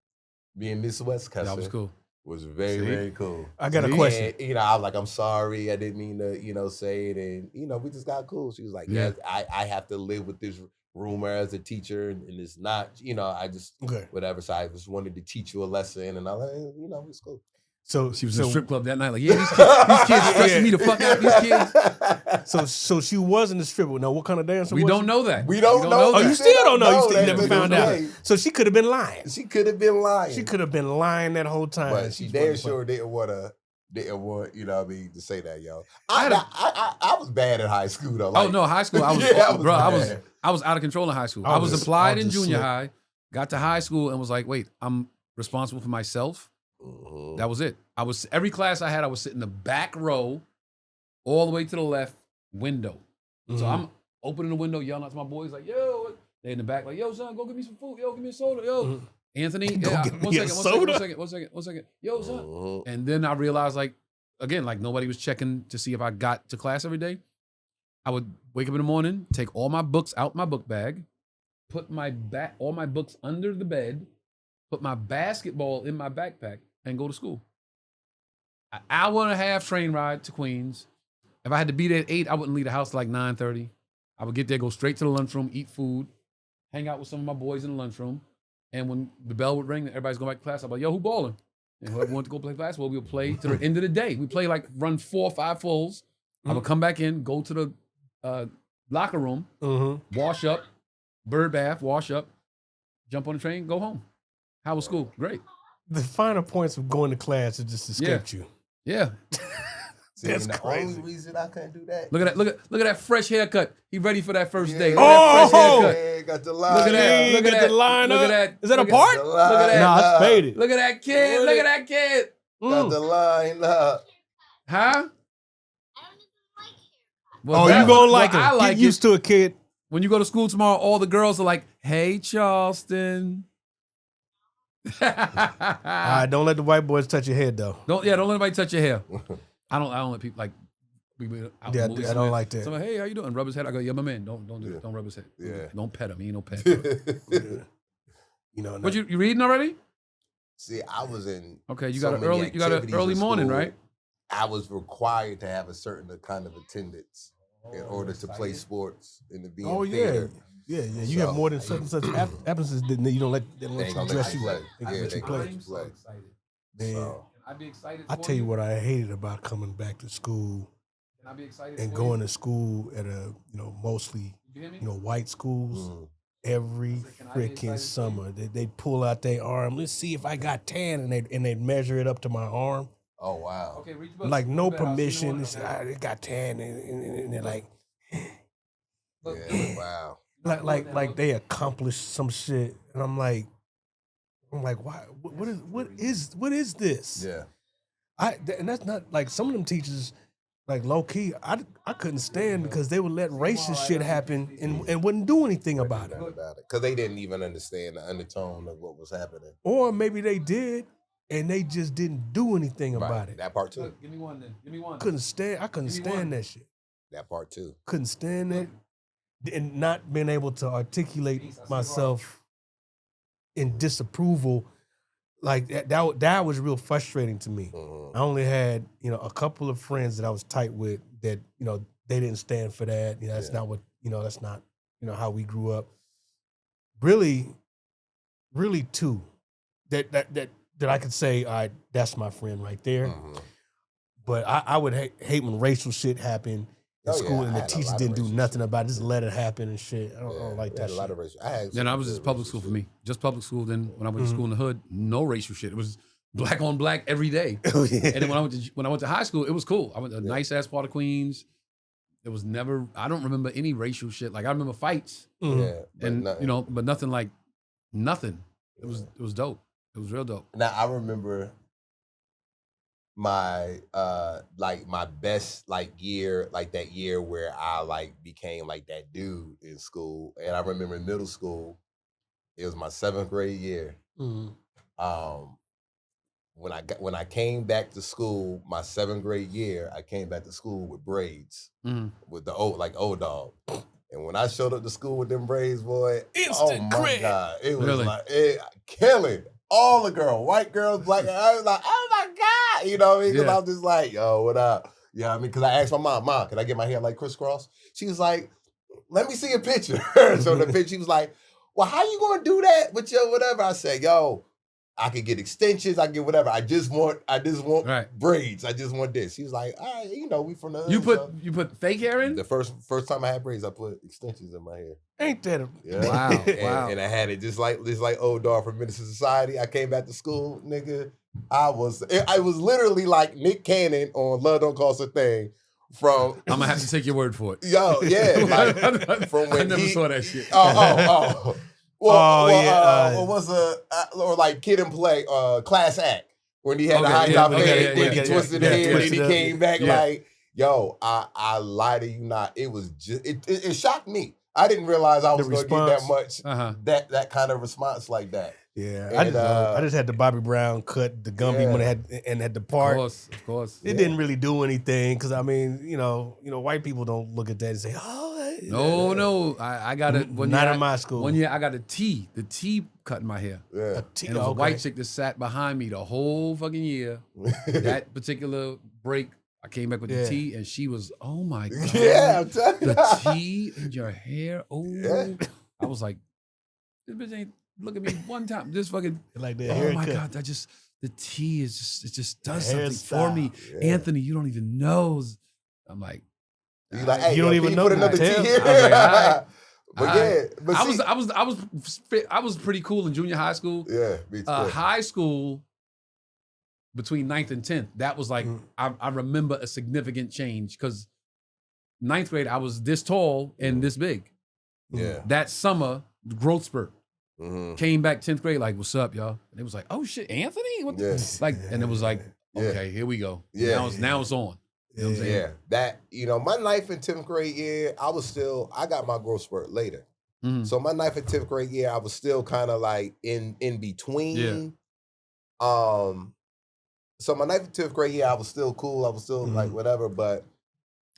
me and Miss Wetkesser, That was cool. Was very, very cool. I got a question. And, I was like, "I'm sorry. I didn't mean to, say it." And, we just got cool. She was like, "Yeah, I have to live with this rumor as a teacher, and it's not, I just, whatever." So I just wanted to teach you a lesson. And I like, it's cool. So she was in a strip club that night, like, these kids stressing me the fuck out, these kids. So she wasn't a stripper. Now, what kind of dancer we was don't she? know that. We don't know. Oh, you still don't know. You still that never found out. So she could have been lying. She could have been lying. She could have been lying that whole time. But she damn sure didn't want, to say that, yo. I was bad in high school, though. Like, high school. I was out of control in high school. I was applied in junior high, got to high school, and was like, wait, I'm responsible for myself. Mm-hmm. That was it. Every class I had, I was sitting in the back row, all the way to the left window. Mm-hmm. So I'm opening the window, yelling out to my boys, like, "Yo," they in the back, like, "Yo, son, go get me some food. Yo, give me a soda. Yo, Anthony, one second. Yo, son." And then I realized, like, again, like nobody was checking to see if I got to class every day. I would wake up in the morning, take all my books out my book bag, put all my books under the bed, put my basketball in my backpack, and go to school. An hour and a half train ride to Queens. If I had to be there at 8, I wouldn't leave the house till like 9:30. I would get there, go straight to the lunchroom, eat food, hang out with some of my boys in the lunchroom. And when the bell would ring and everybody's going back to class, I'd be like, yo, who balling? And whoever wanted to go play basketball, we would play to the end of the day. We play run 4 or 5 fulls. I would come back in, go to the locker room, wash up, bird bath, wash up, jump on the train, go home. How was school? Great. The finer points of going to class has just escaped you. Yeah. See, That's the crazy. only reason I couldn't do that. Look at that fresh haircut. He ready for that first day. Look Oh! at that fresh haircut. Yeah, got the line. Look at that. Look at the line Look up. at that. Is that a Look at- part? The line Look at that. Nah, up. it's faded. Look at that kid. Look at that kid. Got the line up. Huh? Well, Oh, that- you gonna like well, it. I like Get used to a kid. When you go to school tomorrow, all the girls are like, "Hey, Charleston." All right, don't let the white boys touch your head though. Don't let anybody touch your hair. I don't let people out Yeah, in movies, I don't like that. Somebody, hey, how you doing? Rub his head. I go, yeah, my man. Don't do Yeah. that. Don't rub his head. Yeah. Don't pet him. He ain't no pet. You know. But you reading already? See, I was in. Okay, you so got many an activities early in morning, school. right? I was required to have a certain kind of attendance in order to play sports in the being Oh yeah. theater. Yeah. You have more than such and such absences. Then you don't let They them ain't you gonna dress let you you up. play. They Yeah, can let they you gonna play. let you play. Man, So, I'd be excited. I tell you what I hated about coming back to school And I'd be excited and for going to school at mostly You hear me? white schools. mm, Every Can I be freaking excited for you? summer, they pull out their arm. Let's see if I got tan, and they measure it up to my arm. oh wow. Okay, reach your Like butt. no Go back. I'll see you in permission. the It's, morning, they got tan, and they're like, okay? Yeah, wow. like they accomplished some shit, and I'm like, why? What is this? Yeah. And that's not like some of them teachers, like low key. I couldn't stand because they would let racist shit happen and wouldn't do anything about it. Because they didn't even understand the undertone of what was happening. Or maybe they did, and they just didn't do anything about Right. it. That part too. Look, give me one then. Give me one. I couldn't stand Give me stand one. that shit. That part too. Couldn't stand that, and not being able to articulate myself in disapproval. Like that was real frustrating to me. Mhm. I only had a couple of friends that I was tight with that they didn't stand for that. That's Yeah. not what that's not how we grew up. Really two that I could say, all right, that's my friend right there. Mhm. But I would hate when racial shit happened in Oh, school yeah, and I the had a teachers lot of didn't do racial nothing shit. about it. Just let it happen and shit. I don't Yeah, like we that had a lot shit. of racial. I had Then I some was good just public racial school for shit. me. Just public school. Then when I went to Mhm. school in the hood, no racial shit. It was black on black every day. Oh, yeah. And then when I went to high school, it was cool. I went to a Yeah. nice ass part of Queens. There was never. I don't remember any racial shit. Like I remember fights, Mhm. Yeah, but and nothing. but nothing like nothing. It was dope. It was real dope. Now I remember my my best year, that year where I became that dude in school. And I remember in middle school, it was my 7th grade year. Mhm. When I came back to school, my 7th grade year, I came back to school with braids, Mhm. with the old dog. And when I showed up to school with them braids, boy, oh Instant my cred. God, it was Really? killing all the girls, white girls, black girls. I was like, oh my God, you know what I mean? Because Yeah. I was just like, yo, what up? You know what I mean? Because I asked my mom, can I get my hair like crisscross? She was like, let me see a picture. So the picture, she was like, well, how you gonna do that with your whatever? I said, yo, I could get extensions, I can get whatever. I just want Right. braids. I just want this. She was like, all right, we from the hood. You put fake hair in? The first time I had braids, I put extensions in my hair. Ain't that a Yeah. Wow. And, Wow. and I had it just like old dog from Minister Society. I came back to school, nigga. I was literally like Nick Cannon on Love Don't Cost a Thing from I'm gonna have to take your word for it. yo, yeah. Like, from when I never he- saw that shit. Oh. What was Kid and Play, Class Act, when he had the Okay, high yeah, top okay, head, yeah, when he yeah, twisted yeah, the head, and twisted he up, came back yeah. like, yo, I lie to you not. It was just it shocked me. I didn't realize I was The gonna get that response. much Uh-huh. that kind of response like that. Yeah, And, I just had the Bobby Brown cut, the Gumby Yeah. when it had the Of part. course. It didn't really do anything because I mean, white people don't look at that and say, "Oh, No. I got it. Not in my school. One year I got the T cut in my hair. Yeah. And it was a white chick that sat behind me the whole fucking year. That particular break, I came back with the T, and she was, oh my God. Yeah, I'm telling you. The T in your hair. Oh, Yeah. I was like, this bitch ain't look at me one time. This fucking, Like that oh haircut. my God, the T is just, it just does The something for me. Yeah. Anthony, you don't even know. I'm like, You like, hey, You don't yo, even can know put another that. T here. I was like, all right. But All yeah, right. but see, I was pretty cool in junior high school. yeah, me too. High school, between 9th and 10th, that was like, I remember a significant change because 9th grade, I was this tall and this big. Yeah. That summer, growth spurt. Mm-hmm. Came back 10th grade, like, what's up, y'all? And it was like, oh shit, Anthony? What the? Yes. Like, and it was like, Yeah. okay, here we go. Yeah. Now it's on. You know what I'm saying? Yeah, that, my 9th and 10th grade year, I got my growth spurt later. Mhm. So my 9th and 10th grade year, I was still kind of like in between. Yeah. So my 9th and 10th grade year, I was still cool. I was still like whatever, but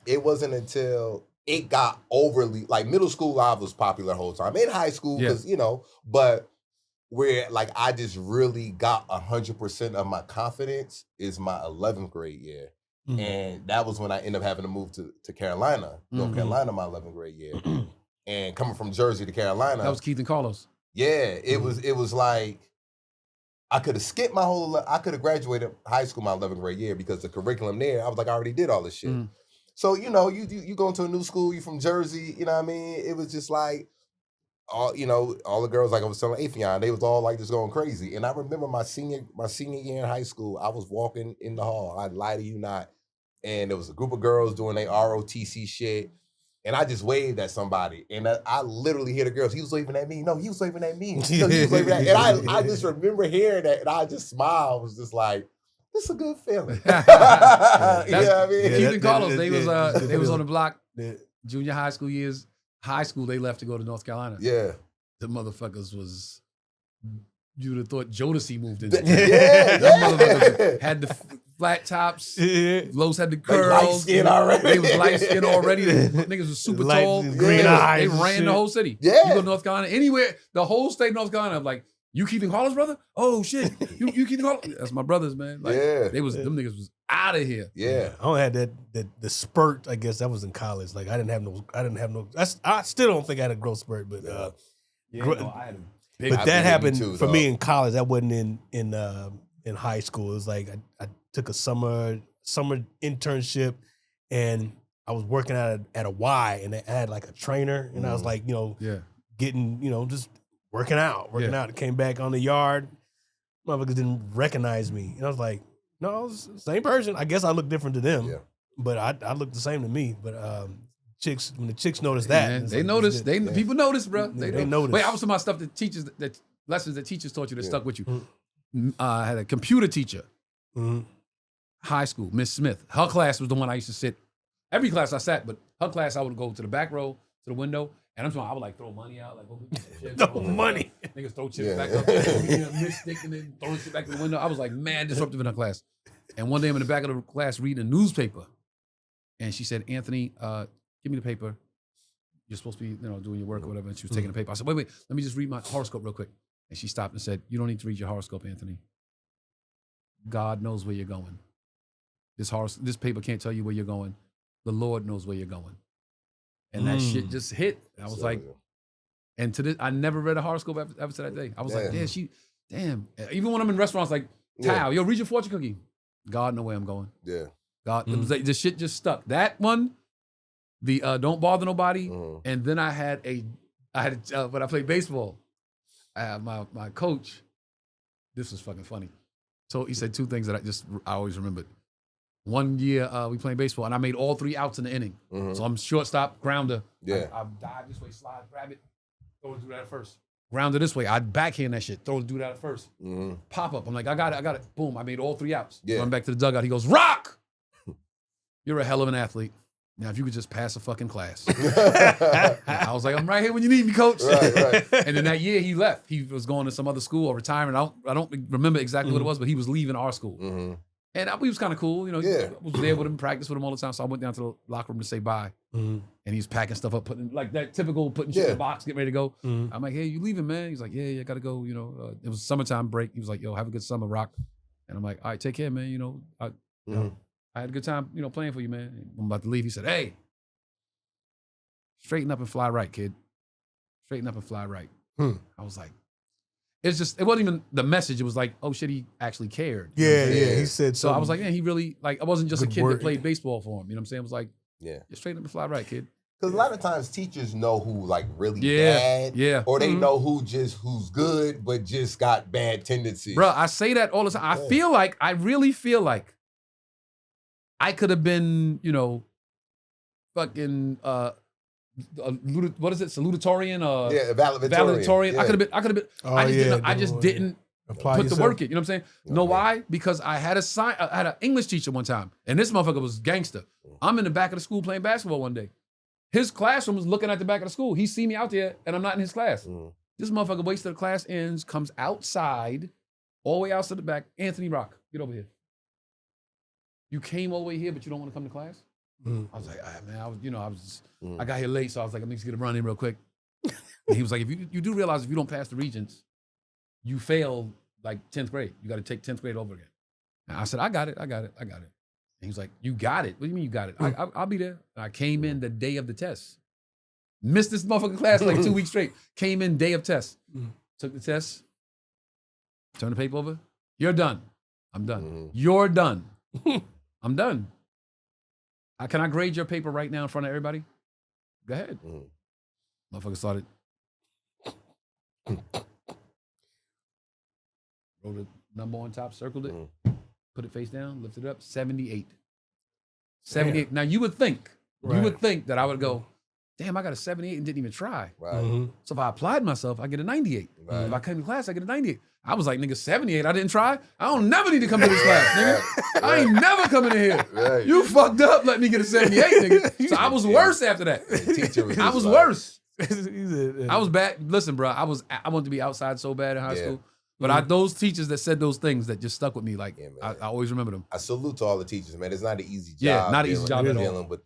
it wasn't until it got overly, like middle school, I was popular the whole time. In high school, because, but where like I just really got 100% of my confidence is my 11th grade year. And that was when I ended up having to move to Carolina, North Carolina, my 11th grade year. And coming from Jersey to Carolina. That was Keith and Carlos. Yeah, it was like, I could have skipped I could have graduated high school my 11th grade year because the curriculum there, I was like, I already did all this shit. So, you go into a new school, you from Jersey, you know what I mean? It was just like, all the girls, like I was telling Afion, they was all like just going crazy. And I remember my senior year in high school, I was walking in the hall, I'd lie to you not, and there was a group of girls doing their ROTC shit, and I just waved at somebody, and I literally hear the girls, he was waving at me. No, he was waving at me. No, he was waving at me. And I just remember hearing that, and I just smiled. I was just like, this is a good feeling. You know what I mean? Keith and Carlos, they was on the block, junior high school years. High school, they left to go to North Carolina. Yeah. The motherfuckers was, you'd have thought Jodeci moved in. Yeah. Them motherfuckers had the flat tops. Los had the curls. Like light skin already. They was light skin already. The niggas was super Light, tall. green eyes They and ran shit. the whole city. Yeah. You go to North Carolina, anywhere, the whole state of North Carolina, I'm like, you Keith and Carlos, brother? Oh shit. You Keith and Carlos? That's my brothers, man. Like, them niggas was out of here. Yeah. I only had the spurt. I guess that was in college. Like I didn't have no. I still don't think I had a growth spurt, but I had a big. but I that believe happened you too, for dog. me in college. That wasn't in high school. It was like I took a summer internship, and I was working at a Y, and they had like a trainer, and I was like, getting just working out. I came back on the yard. Motherfuckers didn't recognize me, and I was like, no, it's the same person. I guess I look different to them, but I look the same to me. But when the chicks noticed that, Man, it's they like, noticed. People notice, bro. They notice. Wait, I was talking about stuff that lessons that teachers taught you that stuck with you. I had a computer teacher, high school, Miss Smith. Her class was the one I used to sit. Every class I sat, but her class I would go to the back row, to the window, and I would like throw money out, like go get some shit. No money. Niggas throw chips back up, miss stick, and then throw shit back to the window. I was like, man, disruptive in her class. And one day I'm in the back of the class reading a newspaper, and she said, Anthony, give me the paper. You're supposed to be, doing your work or whatever. And she was taking the paper. I said, wait, let me just read my horoscope real quick. And she stopped and said, you don't need to read your horoscope, Anthony. God knows where you're going. This paper can't tell you where you're going. The Lord knows where you're going. And that shit just hit. And I was like, and to this, I never read a horoscope after that day. I was like, damn. Even when I'm in restaurants like, Tao, yo, read your fortune cookie. God know where I'm going. Yeah. God, the shit just stuck. That one, the don't bother nobody. And then I had when I played baseball, my coach, this was fucking funny. So he said two things that I always remembered. One year we played baseball and I made all 3 outs in the inning. So I'm shortstop, grounder. Yeah. I dive this way, slide, grab it, throw it, do that at first. Grounder this way, I'd backhand that shit, throw it, do that at first. Pop up, I'm like, I got it. Boom, I made all 3 outs. Yeah. Run back to the dugout, he goes, Rock! You're a hell of an athlete. Now, if you could just pass a fucking class. I was like, I'm right here when you need me, coach. Right. And then that year he left. He was going to some other school or retiring. I don't remember exactly what it was, but he was leaving our school. And we was kind of cool. I was there with him, practice with him all the time. So I went down to the locker room to say bye. Mhm. And he's packing stuff up, putting like that typical putting shit in Yeah. the box, getting ready to go. Mhm. I'm like, hey, you leaving, man? He's like, yeah, I gotta go. You know, it was summertime break. He was like, yo, have a good summer, Rock. And I'm like, all right, take care, man. You know, Mhm. I had a good time, you know, playing for you, man. And I'm about to leave. He said, hey, straighten up and fly right, kid. Straighten up and fly right. Hmm. I was like, it wasn't even the message. It was like, oh shit, he actually cared. You know what I'm Yeah, saying? he said So I was something. like, man, he really, like, I wasn't just a Good kid word. that played baseball for him. You know what I'm saying? I was like, Yeah. just straighten up and fly right, kid. Because a lot of times teachers know who like really Yeah, bad, yeah. or they Mhm. know who's good but just got bad tendencies. Bro, I say that all the time. I really feel like I could have been, you know, fucking what is it? Salutatorian or Yeah, valedictorian. valedictorian. Yeah. I could have been. Oh, I just didn't apply put yourself. the work in. You know what I'm saying? No, Okay. why? Because I had I had an English teacher one time, and this motherfucker was gangster. I'm in the back of the school playing basketball one day. His classroom was looking at the back of the school. He see me out there, and I'm not in his class. Mhm. This motherfucker waits till the class ends, comes outside, all the way out to the back. Anthony Rock, get over here. You came all the way here, but you don't want to come to class? Mhm. I was like, man, Mhm. I got here late, so I was like, let me just get a run in real quick. And he was like, if you do realize if you don't pass the regents, you fail like 10th grade. You got to take 10th grade over again. And I said, I got it. And he was like, you got it? What do you mean you got it? I'll be there. And I came in the day of the test. Missed this motherfucking class like 2 weeks straight. Came in day of test. Mhm. Took the test. Turned the paper over. You're done. I'm done. Mhm. You're done. I'm done. Can I grade your paper right now in front of everybody? Go ahead. Mhm. Motherfucker started. Wrote a number on top, circled it, put it face down, lifted it up, 78. 78. Now you would think that I would go, damn, I got a 78 and didn't even try. Right. Mhm. So if I applied myself, I get a 98. Right. If I came to class, I get a 98. I was like, nigga, 78, I didn't try. I don't never need to come to this class, nigga. I ain't never coming in here. Right. You fucked up, let me get a 78, nigga. So I was worse after that. The teacher was I just was like, worse. He said, I was bad. Listen, bro, I wanted to be outside so bad in high Yeah. school. But those teachers that said those things that just stuck with me, like, Yeah, man. I always remember them. I salute to all the teachers, man. It's not an easy job. Yeah, not an easy job at all. Dealing with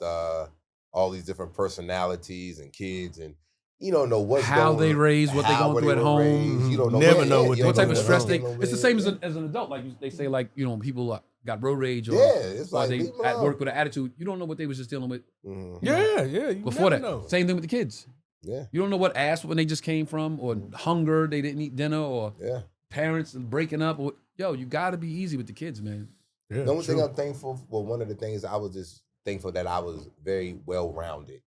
all these different personalities and kids, and you don't know what's How going, they raised, what they how going through they at were home. raised. You don't know Never know what you they What don't type of know stress what they, dealing it's the with. same as an adult. Like they say, like, you know, people got road rage or, Yeah, it's or like they leave 'em at alone. work with an attitude. You don't know what they was just dealing with Mhm. yeah. You before never that. know. Same thing with the kids. Yeah, You don't know what ass when they just came from, or hunger, they didn't eat dinner, or yeah. parents breaking up. Or, yo, you got to be easy with the kids, man. Yeah, The only thing true. I'm thankful for, one of the things I was just thankful that I was very well rounded,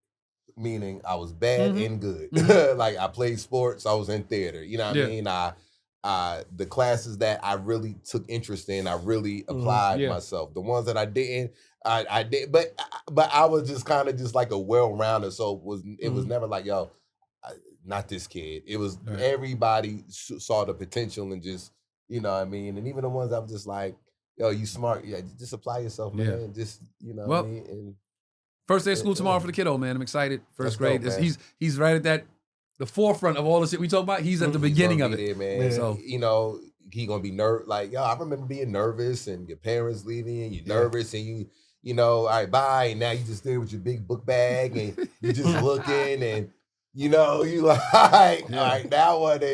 meaning I was bad Mhm. and good. Mhm. Like I played sports, I was in theater. You know what Yeah. I mean? The classes that I really took interest in, I really applied Yeah. myself. The ones that I didn't, I did, but I was just kind of just like a well rounded. So it was never like, yo, not this kid. It was Right. everybody saw the potential and just, you know what I mean? And even the ones I was just like, yo, you smart. Yeah, just apply yourself, man. Yeah. Just, you know Well, what I mean? And First day of school Yeah. tomorrow for the kiddo, man. I'm excited. That's First grade. dope, man. He's right at the forefront of all the shit we talk about. He's at the beginning of gonna be it. there, man. Yeah. So, you know, he gonna be like, yo, I remember being nervous and your parents leaving and you're nervous and you know, all right, bye. And now you just there with your big book bag and you just looking and, you know, you like, all right, now what?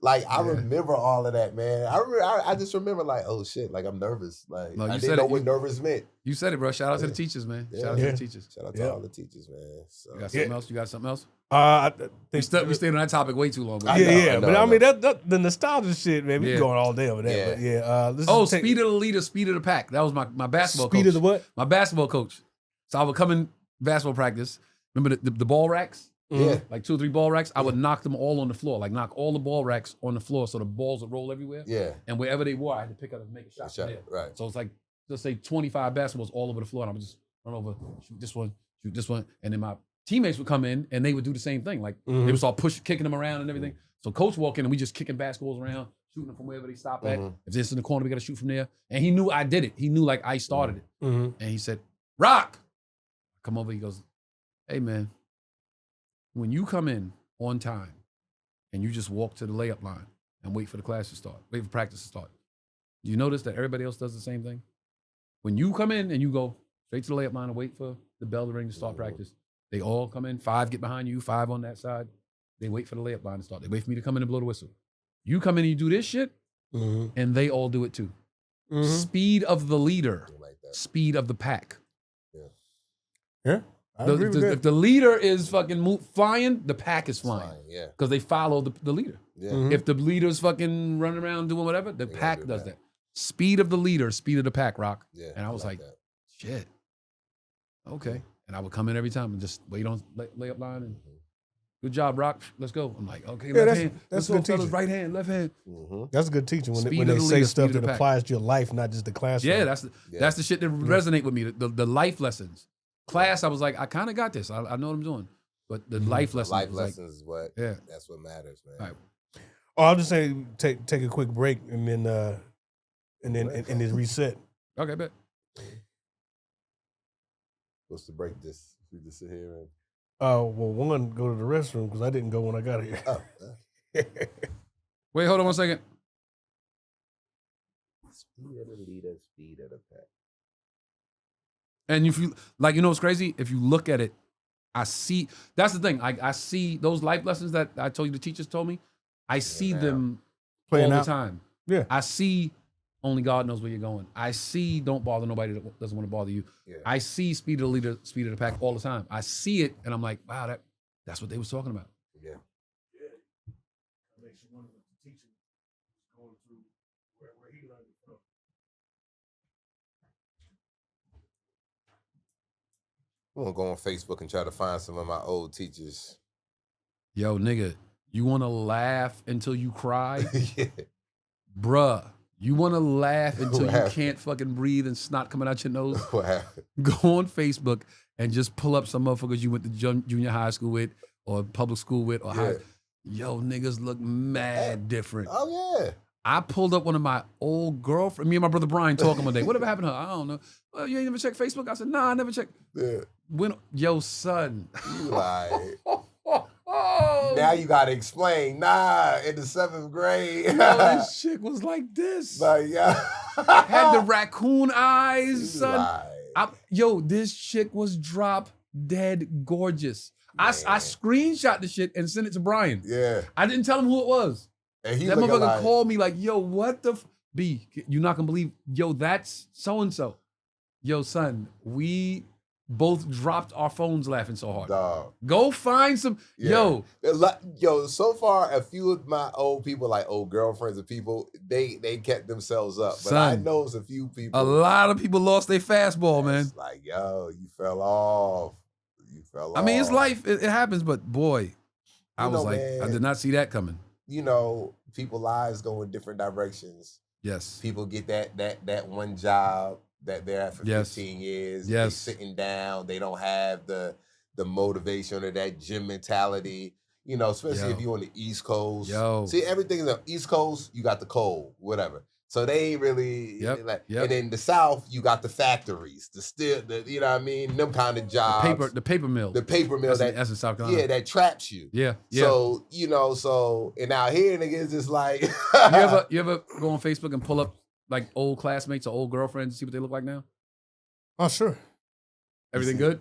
Like, I remember all of that, man. I just remember like, oh shit, like I'm nervous. Like, No, you I said didn't know it. what nervous meant. You said it, bro. Shout out to the Yeah. teachers, man. Yeah. Shout out to Yeah. the teachers. Shout out to Yeah. all the teachers, man. So, You got something else? You got something else? I We think stayed on that topic way too long. I yeah, know, yeah. I But know, I I mean, know. that the nostalgia shit, man. We Yeah. going all day over that. Yeah. But yeah. Let's Oh, just take- speed of the leader, speed of the pack. That was my basketball Speed coach. of the what? My basketball coach. So I would come in basketball practice. Remember the ball racks? yeah. Like 2 or 3 ball racks? I would knock them all on the floor. Like knock all the ball racks on the floor so the balls would roll everywhere. Yeah. And wherever they were, I had to pick up and make a shot. from there. Right. So it's like, let's say 25 basketballs all over the floor, and I would just run over, shoot this one, and then my teammates would come in and they would do the same thing. Like they would start kicking them around and everything. So coach walk in and we just kicking basketballs around, shooting them from wherever they stop at. If this in the corner, we got to shoot from there. And he knew I did it. He knew like I started it. Mhm. And he said, Rock, come over. He goes, hey man, when you come in on time and you just walk to the layup line and wait for the class to start, wait for practice to start, do you notice that everybody else does the same thing? When you come in and you go straight to the layup line and wait for the bell to ring to start practice, They all come in, 5 get behind you, 5 on that side. They wait for the layup line to start. They wait for me to come in and blow the whistle. You come in and you do this shit, and they all do it too. Speed of the leader, speed of the pack. Yeah. I agree with that. If the leader is fucking flying, the pack is flying. Yeah. Because they follow the leader. Yeah. If the leader's fucking running around doing whatever, the pack does that. Speed of the leader, speed of the pack, Rock. Yeah. And I was like, shit. Okay. And I would come in every time and just wait on layup line and good job, Rock. Let's go. I'm like, okay, left hand. That's Let's good go, fellas. teaching. Right hand, left hand. That's good teaching when Speed they of the say leader, stuff speed of that the pack. applies to your life, not just the classroom. Yeah, that's the shit that resonate with me. The life lessons. Class, I was like, I kind of got this. I know what I'm doing. But the life lessons. Life lessons is what. Yeah. That's what matters, man. All right. Oh, I'll just say take a quick break and then reset. Okay, bet. Supposed to break this. We just sit here and. Well, one, go to the restroom because I didn't go when I got here. Oh. Wait, hold on 1 second. Speed of the leader, speed of the pack. And if you like, you know what's crazy? If you look at it, I see. That's the thing. I see those life lessons that I told you the teachers told me. I see them Playing all out. the time. Yeah. I see. Only God knows where you're going. I see. Don't bother nobody that doesn't want to bother you. Yeah. I see speed of the leader, speed of the pack all the time. I see it, and I'm like, wow, that's what they was talking about. Yeah. Makes you wonder what the teacher is going through, where he learned it from. I'm gonna go on Facebook and try to find some of my old teachers. Yo, nigga, you want to laugh until you cry, Yeah. bruh? You want to laugh until What you happened? can't fucking breathe and snot coming out your nose? What happened? Go on Facebook and just pull up some motherfuckers you went to junior high school with or public school with or high. Yo, niggas look mad different. Oh yeah. I pulled up one of my old girlfriends. Me and my brother Brian talking one day. Whatever happened to her? I don't know. Well, you ain't never checked Facebook? I said, nah, I never checked. Yeah. Yo, son. You like now you gotta explain. Nah, in the 7th grade. Yo, this chick was like this. Like, yeah. Had the raccoon eyes, son. Like, Yo, this chick was drop dead gorgeous. I Man. screenshot the shit and sent it to Brian. yeah. I didn't tell him who it was. And he That looking motherfucker like, called me like, yo, what the B, you're not gonna believe, yo, that's so-and-so. Yo, son, we both dropped our phones laughing so hard. dog. Go find some, Yeah. Yo, so far a few of my old people, like old girlfriends and people, they kept themselves up. But I Son, know it's a few people. a lot of people lost their fastball, man. It's like, yo, you fell off. You fell off. I mean, it's life, it happens, but boy, I You was know, like, man. I did not see that coming. You know, people's lives go in different directions. Yes. People get that one job that they're at for Yes. 15 years. Yes. They sitting down. They don't have the motivation or that gym mentality. You know, especially Yo. if you're on the East Coast. Yo. See, everything in the East Coast, you got the cold, whatever. So they ain't really Yep, like. yep. And in the South, you got the factories, you know what I mean? Them kind of jobs. The paper mill. The paper mill That's in South Carolina. yeah, that traps you. Yeah. So, you know, and out here, niggas just like. You ever go on Facebook and pull up like old classmates or old girlfriends and see what they look like now? Oh, sure. Everything good?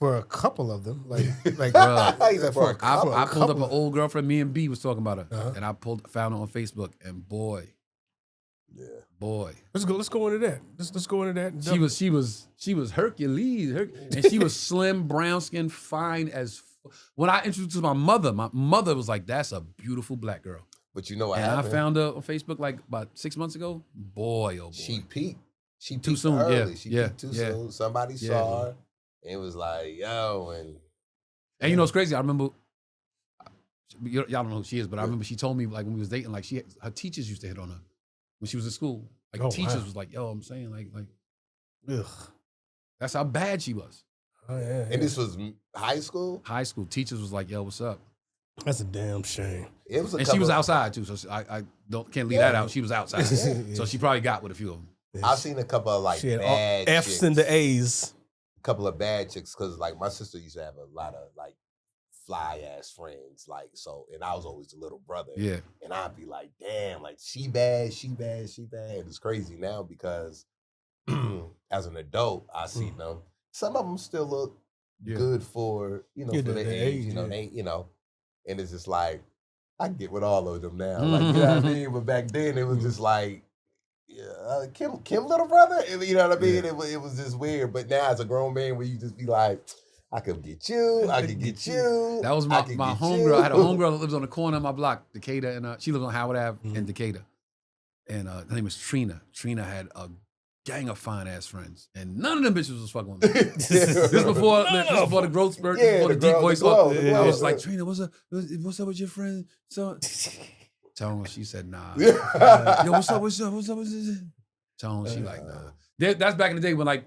For a couple of them, like Bruh. He said for a couple. I pulled up an couple. old girlfriend. Me and B was talking about her, Uh-huh. and I found her on Facebook. And boy, let's go into that. Let's go into that. and she was Hercules, and she was slim, brown skin, fine as. When I introduced my mother was like, "That's a beautiful black girl." But you know what And happened? I found her on Facebook like about 6 months ago. Boy, oh boy. She peaked. She peaked Too soon, early. yeah, She yeah, peaked too yeah. soon. Somebody Yeah. saw her and was like, yo, And you know what's crazy? I remember, y'all don't know who she is, but I remember she told me like when we was dating, like her teachers used to hit on her when she was in school. Like Oh, teachers wow. was like, yo, I'm saying like Ugh. that's how bad she was. Oh, yeah, and this was high school. High school teachers was like, yo, what's up? that's a damn shame. It was a And she was couple- outside too, so I can't leave that out. She was outside, Yeah. so she probably got with a few of them. I've seen a couple of like She had bad F's chicks. and the A's. Couple of bad chicks because like my sister used to have a lot of like fly ass friends, like so, and I was always the little brother. Yeah, And I'd be like, damn, like she bad. It's crazy now because as an adult, I see them. Some of them still look good for for the age, and it's just like I get with all of them now, like you know what I mean. But back then it was just like Kim little brother, you know what I mean. It was just weird. But now as a grown man, where you just be like, I could get you, I could get you. That was my homegirl. I had a homegirl that lives on the corner of my block, Decatur, and she lives on Howard Ave in Decatur. And her name was Trina. Trina had a gang of fine ass friends, and none of them bitches was fucking with me. This before the growth spurt, before the deep voice. I was like, Trina, what's up with your friend? So, tell her, she said, nah. Yo, what's up? Tell her, she like, nah. That's back in the day when like,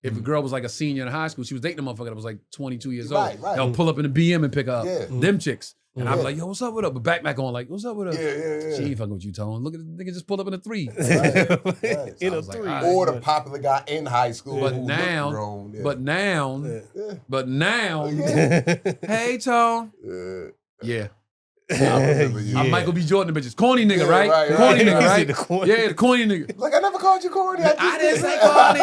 if a girl was like a senior in high school, she was dating a motherfucker that was like 22 years old. Right. They'll pull up in the BM and pick her up. Them chicks. And I'm like, yo, what's up with her? But back on like, what's up with her? Yeah. She ain't fucking with you, Tone. Look at the nigga just pulled up in a 3. Right. In a 3. Right. Or the popular guy in high school. But now, hey, Tone. Yeah. I'm Michael B. Jordan, the bitches. Corny nigga, right? Corny nigga, right? Yeah, the corny nigga. Like, I never called you corny. I didn't say corny.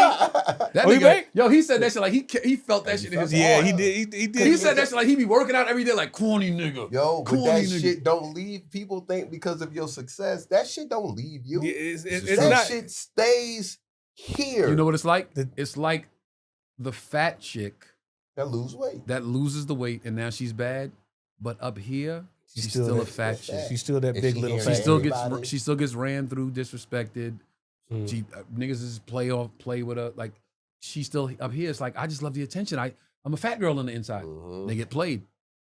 That nigga, yo, he said that shit like he felt that shit in his heart. Yeah, he did. He did. He said that shit like he be working out every day like corny nigga. Yo, but that shit don't leave. People think because of your success, that shit don't leave you. That shit stays here. You know what it's like? It's like the fat chick that loses the weight, and now she's bad, but up here, she's still a fat chick. She's still that big little fat. She still gets ran through, disrespected. She niggas just play with her. Like she's still up here. It's like I just love the attention. I'm a fat girl on the inside. They get played.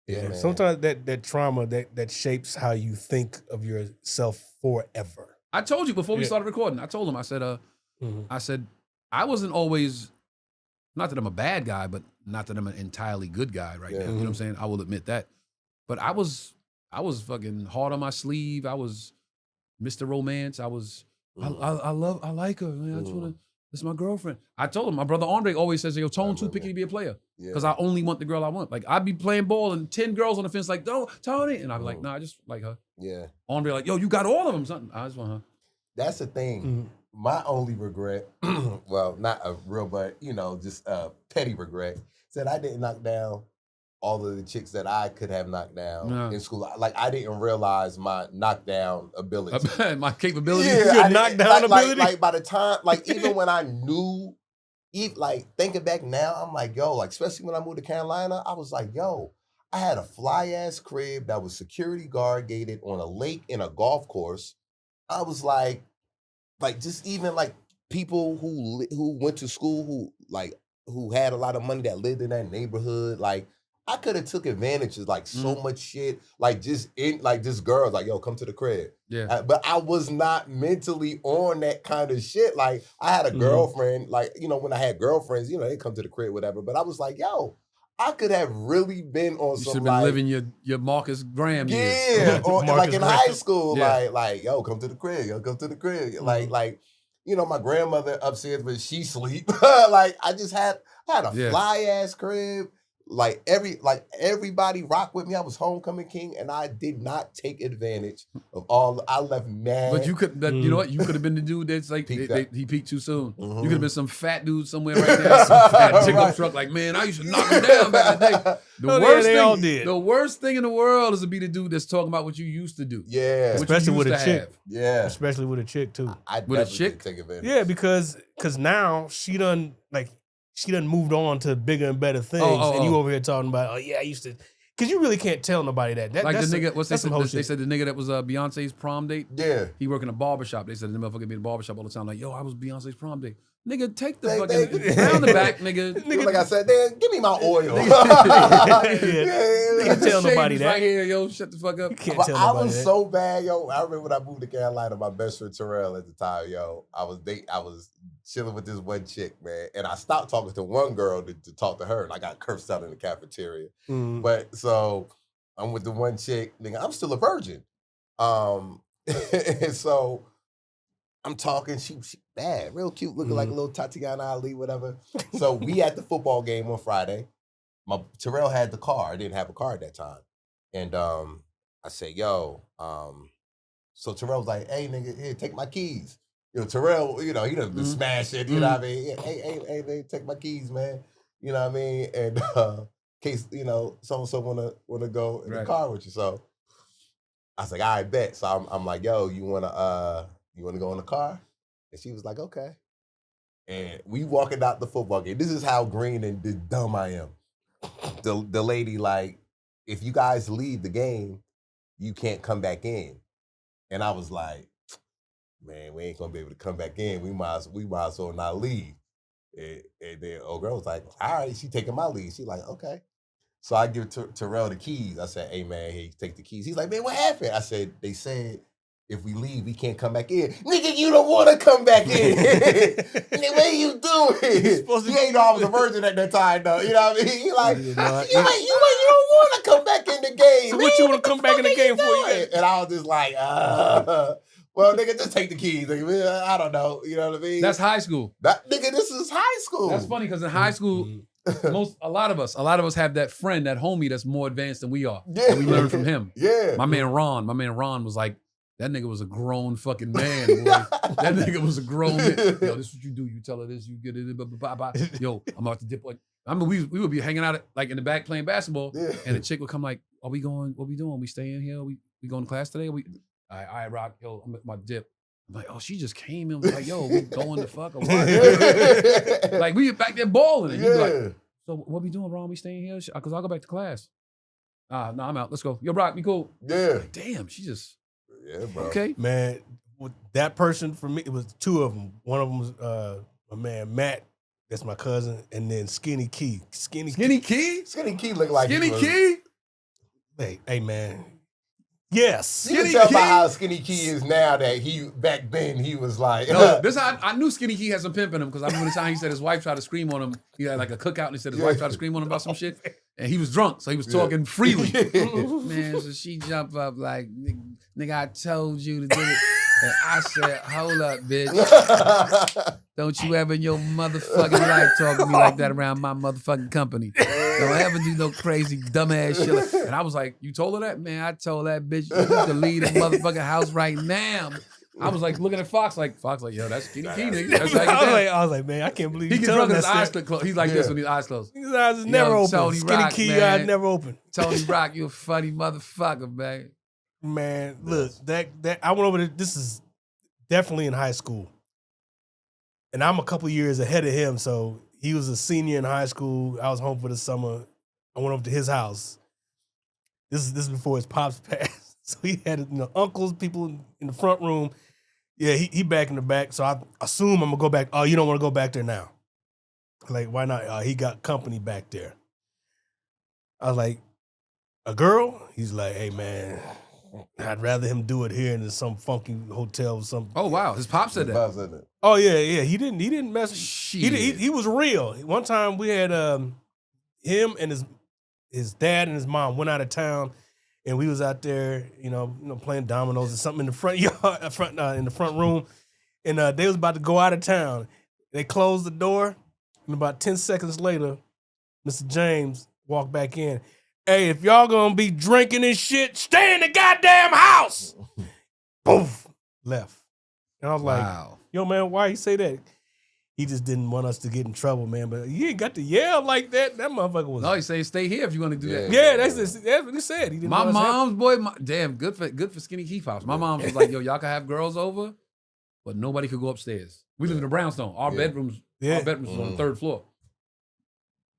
Yeah. Sometimes that trauma that shapes how you think of yourself forever. I told you before we started recording. I told him. I said I wasn't always. Not that I'm a bad guy, but not that I'm an entirely good guy right now. You know what I'm saying? I will admit that. But I was fucking hard on my sleeve. I was Mr. Romance. I like her, man. This is my girlfriend. I told him, my brother Andre always says, yo, Tone too picky to be a player. Because I only want the girl I want. Like, I'd be playing ball and 10 girls on the fence like, no, Tony. And I'd be like, nah, I just like her. Yeah. Andre like, yo, you got all of them. Something. I just want her. That's the thing. My only regret, well, not a real, but, just a petty regret, said I didn't knock down all of the chicks that I could have knocked down in school. Like, I didn't realize my knockdown ability. My capability? Yeah, your knockdown ability? Like, by the time, like, even when I knew, like, thinking back now, I'm like, yo, like, especially when I moved to Carolina, I was like, yo, I had a fly-ass crib that was security guard gated on a lake in a golf course. I was like, just even, like, people who went to school, who had a lot of money that lived in that neighborhood, like, I could have took advantage of like so much shit, like just girls, like, yo, come to the crib. Yeah. But I was not mentally on that kind of shit. Like I had a girlfriend, like, when I had girlfriends, they come to the crib, whatever. But I was like, yo, I could have really been on some. You should have been living your Marcus Graham years. Yeah, or like in high school, like, yo, come to the crib, Like, my grandmother upstairs, but she sleep. Like I just had a fly ass crib. Like everybody rocked with me. I was homecoming king, and I did not take advantage of all. I left mad. But you could, you know what? You could have been the dude that's like he peaked too soon. You could have been some fat dude somewhere right there, some fat pickup truck. Like, man, I used to knock him down back in the day. The worst thing in the world is to be the dude that's talking about what you used to do. Yeah, especially with a chick. Yeah, especially with a chick too. I with a chick, take advantage. Yeah, because now she done moved on to bigger and better things, and you over here talking about, I used to, because you really can't tell nobody that. Like the nigga, they said the nigga that was Beyonce's prom date. Yeah, he worked in a barbershop. They said the motherfucker be in a barbershop all the time. Like, yo, I was Beyonce's prom date. Nigga, take the fucking round the back, nigga. Like I said, give me my oil. You can't tell nobody that. Right here, yo, shut the fuck up. I was so bad, yo. I remember when I moved to Carolina, my best friend Terrell at the time, yo. I was chilling with this one chick, man, and I stopped talking to one girl to talk to her, and I got cursed out in the cafeteria. But so I'm with the one chick, nigga. I'm still a virgin, and so I'm talking. She bad, real cute, looking like a little Tatiana Ali, whatever. So we at the football game on Friday. Terrell had the car. I didn't have a car at that time, and I said, yo. So Terrell was like, hey, nigga, here, take my keys. Terrell, he done been smashing, you know what I mean? Hey, nigga, take my keys, man. You know what I mean? And in case, so-and-so wanna go in the car with you. So I was like, all right, bet. So I'm like, yo, you wanna go in the car? And she was like, okay. And we walking out the football game. This is how green and dumb I am. The lady, like, if you guys leave the game, you can't come back in. And I was like, man, we ain't gonna be able to come back in. We might as well not leave. And then old girl was like, all right, she taking my lead. She like, okay. So I give Terrell the keys. I said, hey man, hey, take the keys. He's like, man, what happened? I said, they said if we leave, we can't come back in. Nigga, you don't want to come back in. Nigga, what are you doing? You ain't know I was a virgin at that time, though. You know what I mean? He like, you don't want to come back in the game. So what you want to come back in the game for? And I was just like, well, nigga, just take the keys. Nigga. I don't know. You know what I mean? That's high school. Nigga, this is high school. That's funny because in high school, a lot of us have that friend, that homie that's more advanced than we are. Yeah. And we learn from him. Yeah. My man Ron was like, that nigga was a grown fucking man, boy. That nigga was a grown man. Yo, this is what you do. You tell her this, you get it, blah, blah, blah, blah. Yo, I'm about to dip. I mean, we would be hanging out like in the back playing basketball, and a chick would come like, are we going, what we doing? We staying here? We going to class today? All right, Rock, yo, I'm at my dip. I'm like, oh, she just came in. Like, yo, we going to fuck or what? Like, we back there balling. And he'd be like, so what we doing, Ron? We staying here? Because I'll go back to class. No, I'm out. Let's go. Yo, Rock, be cool. Yeah. Like, damn, she just... Yeah, bro. Okay. Man, with that person, for me, it was two of them. One of them was my man, Matt. That's my cousin. And then Skinny Key. Skinny Key? Skinny Key looked like Skinny Key? Hey, man. Yes. You can tell by how Skinny Key is now that back then he was like... No, I knew Skinny Key had some pimp in him because I remember the time he said his wife tried to scream on him. He had like a cookout and he said his wife tried to scream on him about some shit. And he was drunk, so he was talking freely. Man, so she jumped up like, nigga, I told you to do it. And I said, hold up, bitch. Don't you ever in your motherfucking life talk to me like that around my motherfucking company. Don't ever do no crazy dumbass shit. And I was like, you told her that? Man, I told that bitch you need to leave the motherfucking house right now. I was like looking at Fox, yo, that's Skinny Key, nigga. That's I was like, man, I can't believe he you gets drunk telling and that his eyes stuff. closed. He's like this when his eyes closed. His eyes is never open. Tony Skinny Rock, Key man. eyes never open. Tony Rock, you a funny motherfucker, man. Man, look, that I went over to, this is definitely in high school. And I'm a couple years ahead of him, so he was a senior in high school. I was home for the summer. I went over to his house. This is before his pops passed. So he had uncles, people in the front room. Yeah, he back in the back. So I assume I'm gonna go back. Oh, you don't want to go back there now? Like, why not? He got company back there. I was like, a girl? He's like, hey man, I'd rather him do it here than some funky hotel or something. Oh wow, his pop said that. Oh yeah. He didn't mess. He was real. One time we had him and his dad and his mom went out of town, and we was out there, playing dominoes or something in the front yard, in the front room, and they was about to go out of town. They closed the door, and about 10 seconds later, Mr. James walked back in. Hey, if y'all gonna be drinking and shit, stay in the goddamn house. Poof, left. And I was like, yo, man, why you say that? He just didn't want us to get in trouble, man. But you ain't got to yell like that. That motherfucker was. No, he said stay here if you want to do that. Yeah, that's what he said. He didn't my mom's boy, damn, good for Skinny Key house. My mom was like, yo, y'all can have girls over, but nobody could go upstairs. We live in a brownstone. Our bedrooms was on the third floor.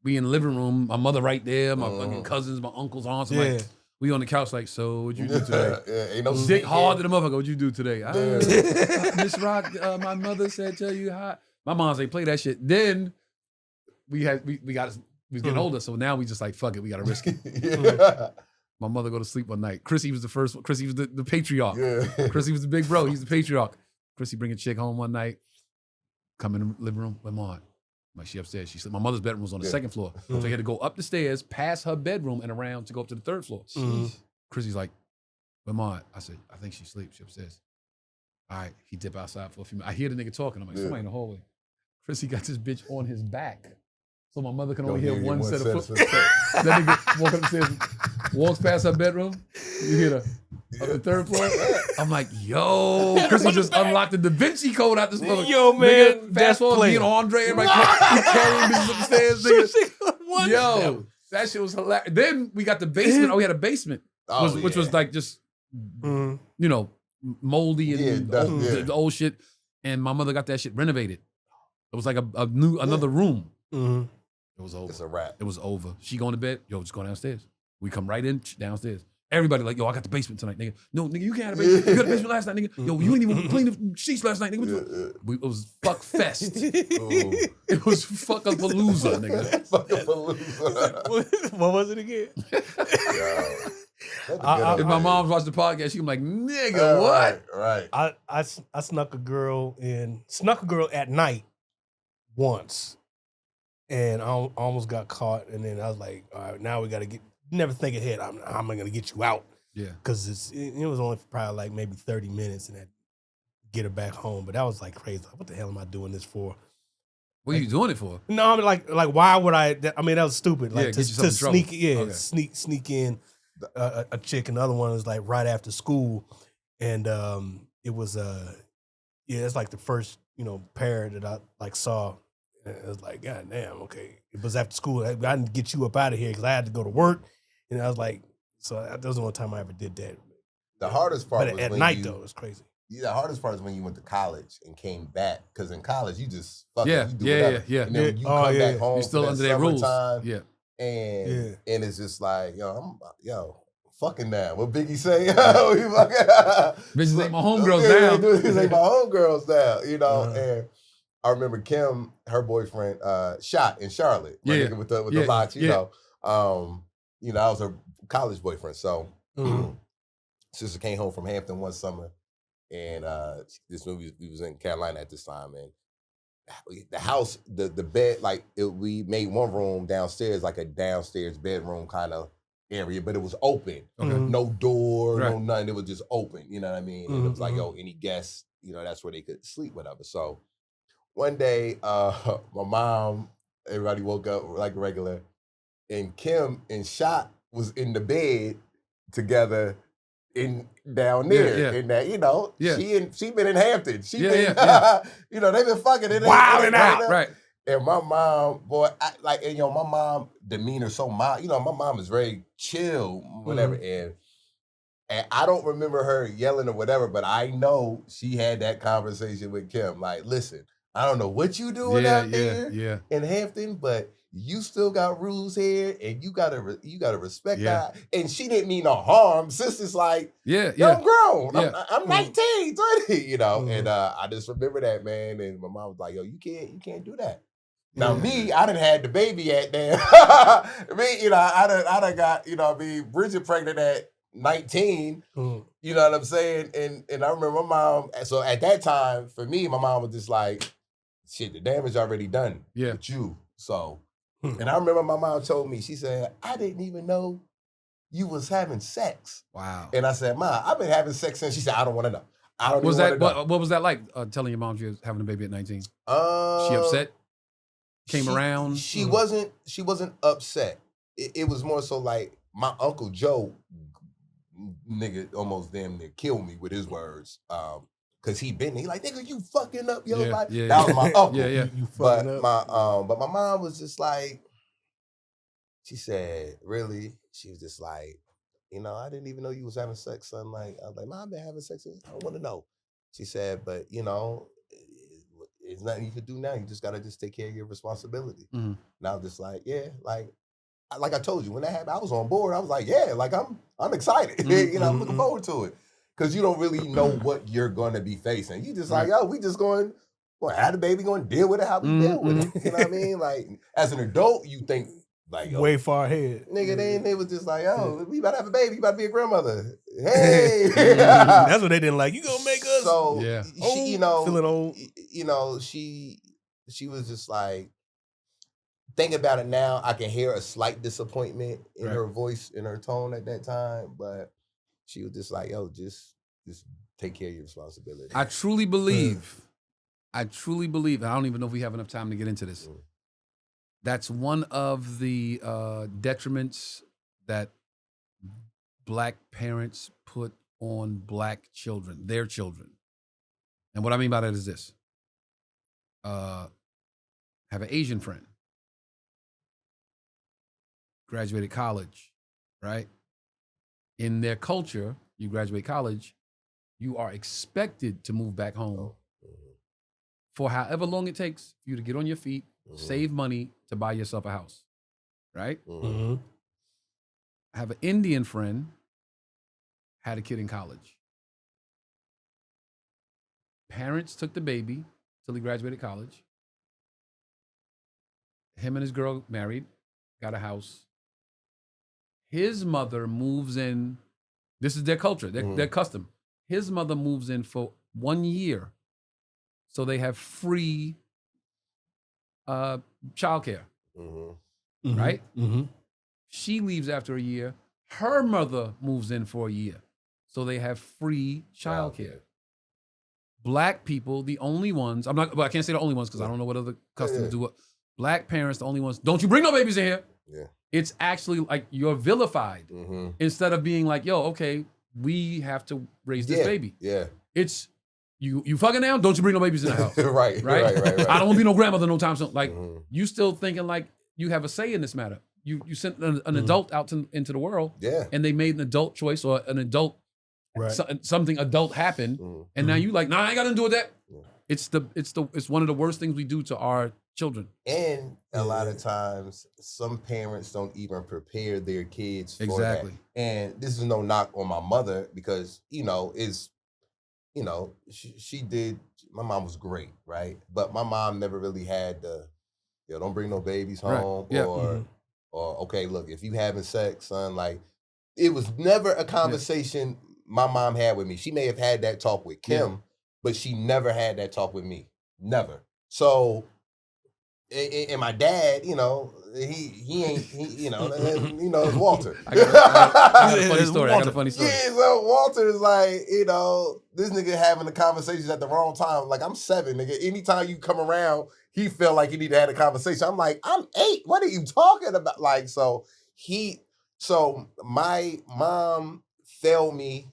We in the living room, my mother right there, my fucking cousins, my uncles, aunts. Like, we on the couch like, so what'd you do today? Ain't no dick hard to the motherfucker. What'd you do today? Miss Rock, my mother said tell you how. My mom's like, play that shit. Then we was getting older, so now we just like, fuck it, we gotta risk it. My mother go to sleep one night. Chrissy was the first one. Chrissy was the patriarch. Chrissy was the big bro. He's the patriarch. Chrissy bring a chick home one night, come in the living room, where Mom? Like, she upstairs. She said my mother's bedroom was on the second floor. So he had to go up the stairs, past her bedroom and around to go up to the third floor. Chrissy's like, where Mom? I said, I think she sleeps. She upstairs. All right, he dip outside for a few minutes. I hear the nigga talking. I'm like, somebody in the hallway. Chrissy got this bitch on his back. So my mother can only hear one set of foot. That nigga walking upstairs, walks past her bedroom. You hear her up the third floor. I'm like, yo, Chrissy just unlocked the Da Vinci Code out this mother. Yo, man, Nigga, that's fast forward, me and player. Andre, everybody carrying bitches up the stairs, nigga. One Yo, step. that shit was hilarious. Then we got the basement. Oh, we had a basement, which was like just, you know, moldy and the old shit. And my mother got that shit renovated. It was like another room. Mm-hmm. It was over. It's a wrap. It was over. She going to bed. Yo, just go downstairs. We come right in downstairs. Everybody like, yo, I got the basement tonight, nigga. No, nigga, you can't have a basement. You got the basement last night, nigga. Yo, you ain't even clean the sheets last night, nigga. It was fuck fest. It was fuck a palooza, nigga. Fuck a palooza. What was it again? If my mom watched the podcast, she'd be like, nigga, what? Right. I snuck a girl at night once, and I almost got caught. And then I was like, all right, now we got to never think ahead. I'm going to get you out. Yeah. Because it was only probably like maybe 30 minutes and I'd get her back home. But that was like crazy. Like, what the hell am I doing this for? What are you doing it for? No, I mean, like why would I? I mean, that was stupid. Like Yeah, to get yourself in trouble. sneak in a chick. And the other one was like right after school, and it was it's like the first pair that I like saw. And it was like, God damn, okay. It was after school. I didn't get you up out of here because I had to go to work, and I was like, so that was the only time I ever did that. The hardest part But was at when night though, it was crazy. The hardest part is when you went to college and came back, because in college you just you do whatever. And then when you come back home, you're still for under their rules. summertime, and it's just like, I'm fucking now. What Biggie say? Bitches ain't my homegirls now. Bitches ain't my homegirls now. And I remember Kim, her boyfriend, shot in Charlotte. With the locks, you know. I was her college boyfriend. So sister came home from Hampton one summer. And we was in Carolina at this time, and the house, the bed, we made one room downstairs, like a downstairs bedroom kind of area, but it was open, no door, no nothing. It was just open, you know what I mean? And it was like, any guests, that's where they could sleep, whatever. So one day, my mom, everybody woke up like regular, and Kim and Shot was in the bed together. Down there, in that, she been in Hampton. She been, they've been fucking. Wilding out, right? And my mom, boy, my mom demeanor so mild. My mom is very chill, whatever. And I don't remember her yelling or whatever, but I know she had that conversation with Kim. Like, listen, I don't know what you doing out there in Hampton, but you still got rules here, and you gotta respect that. And she didn't mean no harm. Sister's like, I'm grown. I'm 19, 20, And I just remember that, man. And my mom was like, yo, you can't do that. Now me, I done had the baby at damn. I done got, Bridget pregnant at 19. You know what I'm saying? And I remember my mom. So at that time, for me, my mom was just like, shit, the damage already done with you. So. And I remember my mom told me, she said, I didn't even know you was having sex. Wow. And I said, Ma, I've been having sex since. She said, I don't want to know. I don't was even that want to know. what was that like? Telling your mom she was having a baby at 19? She upset? Came around? She wasn't upset. It was more so like my Uncle Joe, nigga, almost damn near killed me with his words. Cause he like, nigga, you fucking up your life. That was my uncle. You fucking up. But my mom was just like, she said, really? She was just like, I didn't even know you was having sex, son. Like, I was like, Mom, I've been having sex. I don't want to know. She said, but it's nothing you could do now. You just gotta just take care of your responsibility. And I was just like, like I told you, when that happened, I was on board. I was like, I'm excited. I'm looking forward to it. Because you don't really know what you're going to be facing. You just like, we just going, have the baby, going to deal with it how we deal with it. You know what I mean? Like, as an adult, you think, like, way far ahead. Nigga, they was just like, we about to have a baby. You about to be a grandmother. Hey. That's what they didn't like. You going to make us. So, she, feeling old. She was just like, think about it now. I can hear a slight disappointment in her voice, in her tone at that time. But she was just like, yo, just take care of your responsibility. I truly believe, and I don't even know if we have enough time to get into this. That's one of the detriments that Black parents put on black children, their children. And what I mean by that is this. Have an Asian friend. Graduated college, right? In their culture, you graduate college, you are expected to move back home for however long it takes for you to get on your feet, save money to buy yourself a house, right? I have an Indian friend, had a kid in college. Parents took the baby till he graduated college. Him and his girl married, got a house. His mother moves in. This is their culture, their custom. His mother moves in for 1 year, so they have free childcare, right? She leaves after a year. Her mother moves in for a year, so they have free childcare. Black people, the only ones. I can't say the only ones because I don't know what other customs do. Black parents, the only ones. Don't you bring no babies in here? Yeah. It's actually like you're vilified instead of being like, yo, okay, we have to raise this baby. Yeah. It's you fucking now, don't you bring no babies in the house. right. I don't want to be no grandmother no time soon. Like you still thinking like you have a say in this matter. You sent an adult out into the world and they made an adult choice or an adult something adult happened and now you like, nah, I ain't got nothing to do with that. It's one of the worst things we do to our children. And a lot of times, some parents don't even prepare their kids for that. And this is no knock on my mother because, she did, my mom was great, right? But my mom never really had the, don't bring no babies home or okay, look, if you having sex, son, like, it was never a conversation my mom had with me. She may have had that talk with Kim, but she never had that talk with me. Never. So, and my dad, he ain't, it's Walter. I got a funny story. Yeah, so Walter is like, this nigga having the conversations at the wrong time. Like, I'm 7, nigga. Anytime you come around, he felt like he need to have a conversation. I'm like, I'm 8. What are you talking about? Like, so my mom failed me.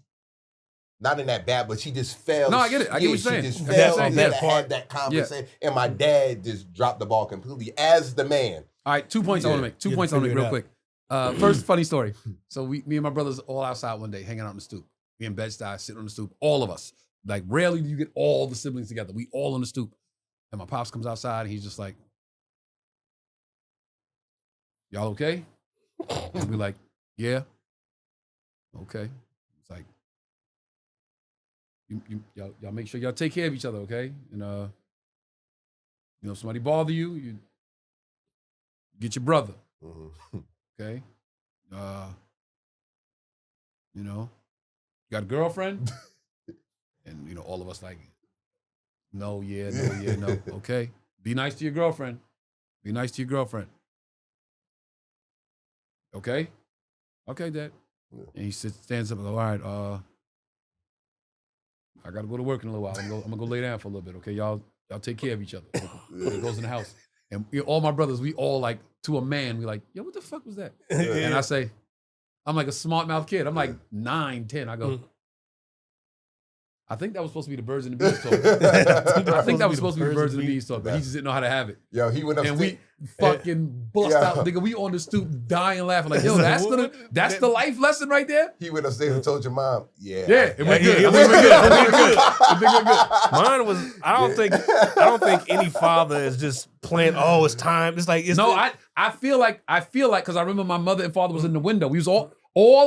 Not in that bad, but she just failed. No, I get it. I get what you're saying. She just failed to have that conversation. And my dad just dropped the ball completely as the man. All right, 2 points I want to make. 2 points I want to make real quick. First, funny story. So me and my brothers all outside one day, hanging out on the stoop. Me and Bed-Stuy sitting on the stoop, all of us. Like, rarely do you get all the siblings together. We all on the stoop. And my pops comes outside, and he's just like, y'all okay? And we're like, yeah. Okay. It's like, y'all make sure y'all take care of each other, okay? And if somebody bother you, you get your brother, okay? You got a girlfriend, and all of us like, no, okay. Be nice to your girlfriend. Be nice to your girlfriend. Okay, Dad. And he stands up and goes, all right, I gotta go to work in a little while. I'm gonna go lay down for a little bit, okay? Y'all take care of each other. He goes in the house. And all my brothers, we all like, to a man, we like, yo, what the fuck was that? And I say, I'm like a smart mouth kid. I'm like 9, 10. I go, I think that was supposed to be the birds and the bees talk. I think that was supposed to be the birds and the bees talk, but he just didn't know how to have it. Yo, he went upstairs. And we fucking bust out. Nigga, we on the stoop dying laughing. Like, yo, that's the life lesson right there? He went upstairs and told your mom, Yeah, it went good. It went good. Mine was, I don't think any father is just playing, it's time. It's like, I feel like, because I remember my mother and father was in the window. We was all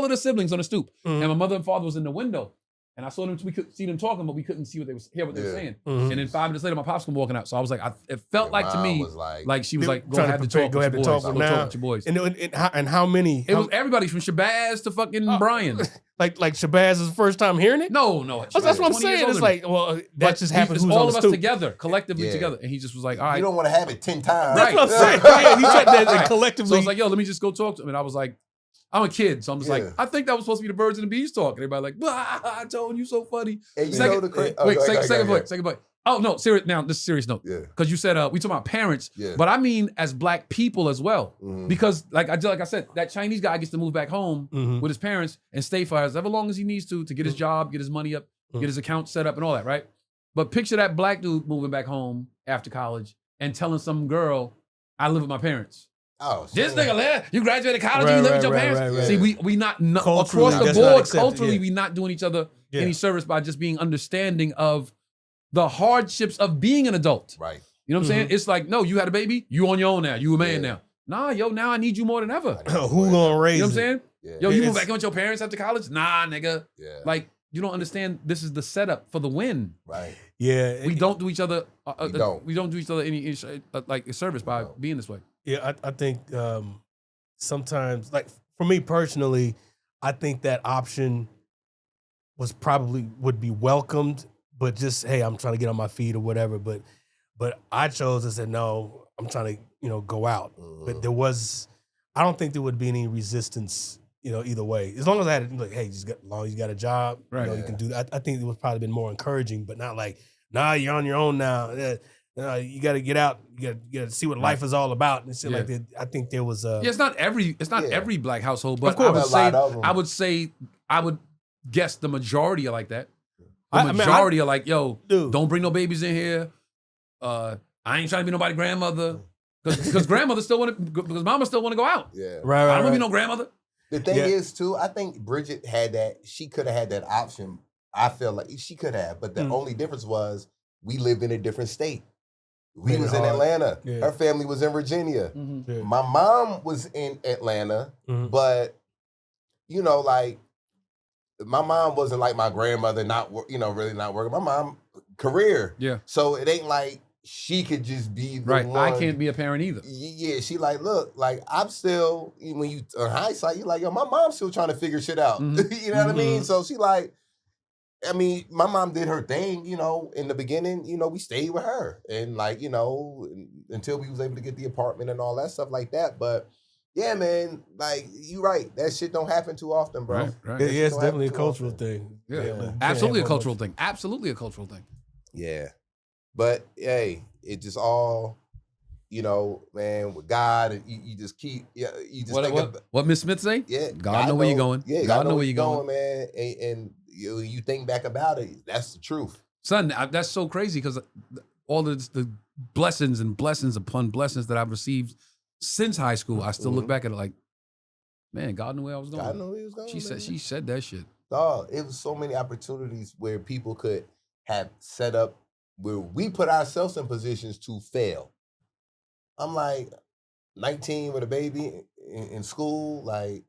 of the siblings on the stoop. And my mother and father was in the window. And I saw them, we could see them talking, but we couldn't see hear what they were saying. And then 5 minutes later, my pops come walking out. So I was like, it felt like to me, like she was like, go have the talk with your boys. And how many? It was everybody from Shabazz to fucking Brian. Like Shabazz is the first time hearing it? No. That's what I'm saying. It's like, that just happens. All of us together, collectively together. And he just was like, all right. You don't want to have it 10 times. That's what I'm saying. Yeah, he tried that collectively. So I was like, yo, let me just go talk to him. And I was like, I'm a kid, so I'm just like, I think that was supposed to be the birds and the bees talk. And everybody like, I told you, so funny. Hey, second point. Oh no, serious. Now this is a serious note. Yeah. Because you said we talking about parents, Yeah. but I mean as black people as well. Mhm. Because like I said, that Chinese guy gets to move back home Mhm. with his parents and stay for as long as he needs to get his job, get his money up, get his account set up, and all that, right? But picture that black dude moving back home after college and telling some girl, "I live with my parents." Oh, This shit. nigga, you graduated college Right, and you live with right, your right, parents. right, See, right. we not Culturally, across the that's not board, accepted, culturally, yeah. we not doing each other Yeah. any service by just being understanding of the hardships of being an adult. Right. You know what I'm saying? It's like, no, you had a baby, you on your own now. You a man now. Nah, yo, now I need you more than ever. Who gonna raise You know what I'm it? saying? Yeah. Yo, you It's- move back in with your parents after college? Nah, nigga. Yeah. Like, you don't understand this is the setup for the win. Right. Yeah, We don't do each other We don't. do each other any like a service by No. being this way. Yeah, I think sometimes, like for me personally, I think that option would be welcomed, but just hey, I'm trying to get on my feet or whatever. But I chose to say no. I'm trying to go out. But I don't think there would be any resistance. Either way, as long as I had like, hey, as long as you got a job, Right. you can do that. I think it would probably been more encouraging, but not like, nah, you're on your own now. You got to get out. You got to see what life is all about. And shit like that. I think there was Yeah, it's not every black household, but Of course. I would guess the majority are like that. The I mean, majority are like, yo, Dude. don't bring no babies in here. I ain't trying to be nobody's grandmother. Because grandmother still because mama still want to go out. Yeah. right, I right, don't want to right. be no grandmother. The thing Yeah. is, too, I think Bridget had that. She could have had that option. I feel like she could have, but the only difference was we lived in a different state. We Made it was in hard. Atlanta. Yeah. Her family was in Virginia. Yeah. My mom was in Atlanta, Mhm. but like my mom wasn't like my grandmother, really not working. My mom career, Yeah. so it ain't like she could just be the Right. one. I can't be a parent either. Yeah, she like, look, like I'm still, when you on hindsight, you like, yo, my mom's still trying to figure shit out. Mhm. You know what I mean? So she like, my mom did her thing, in the beginning, we stayed with her and like, until we was able to get the apartment and all that stuff like that. But yeah, man, like you right. That shit don't happen too often, bro. Right, right. Yeah, That shit it's don't definitely a happen too cultural often. thing. Yeah. like, you can't Absolutely a have cultural much- thing. Absolutely a cultural thing. Yeah. But hey, it just all, man, with God, and you just keep, you just think about, What Miss Smith say? yeah, God know where you going. Yeah, God know where you going. man. And you think back about it, that's the truth. Son, that's so crazy because all the blessings and blessings upon blessings that I've received since high school, I still look back at it like, man, God knew where I was going. God knew where he was going. She said that shit. Dog, it was so many opportunities where people could have set up where we put ourselves in positions to fail. I'm like 19 with a baby in school. Like,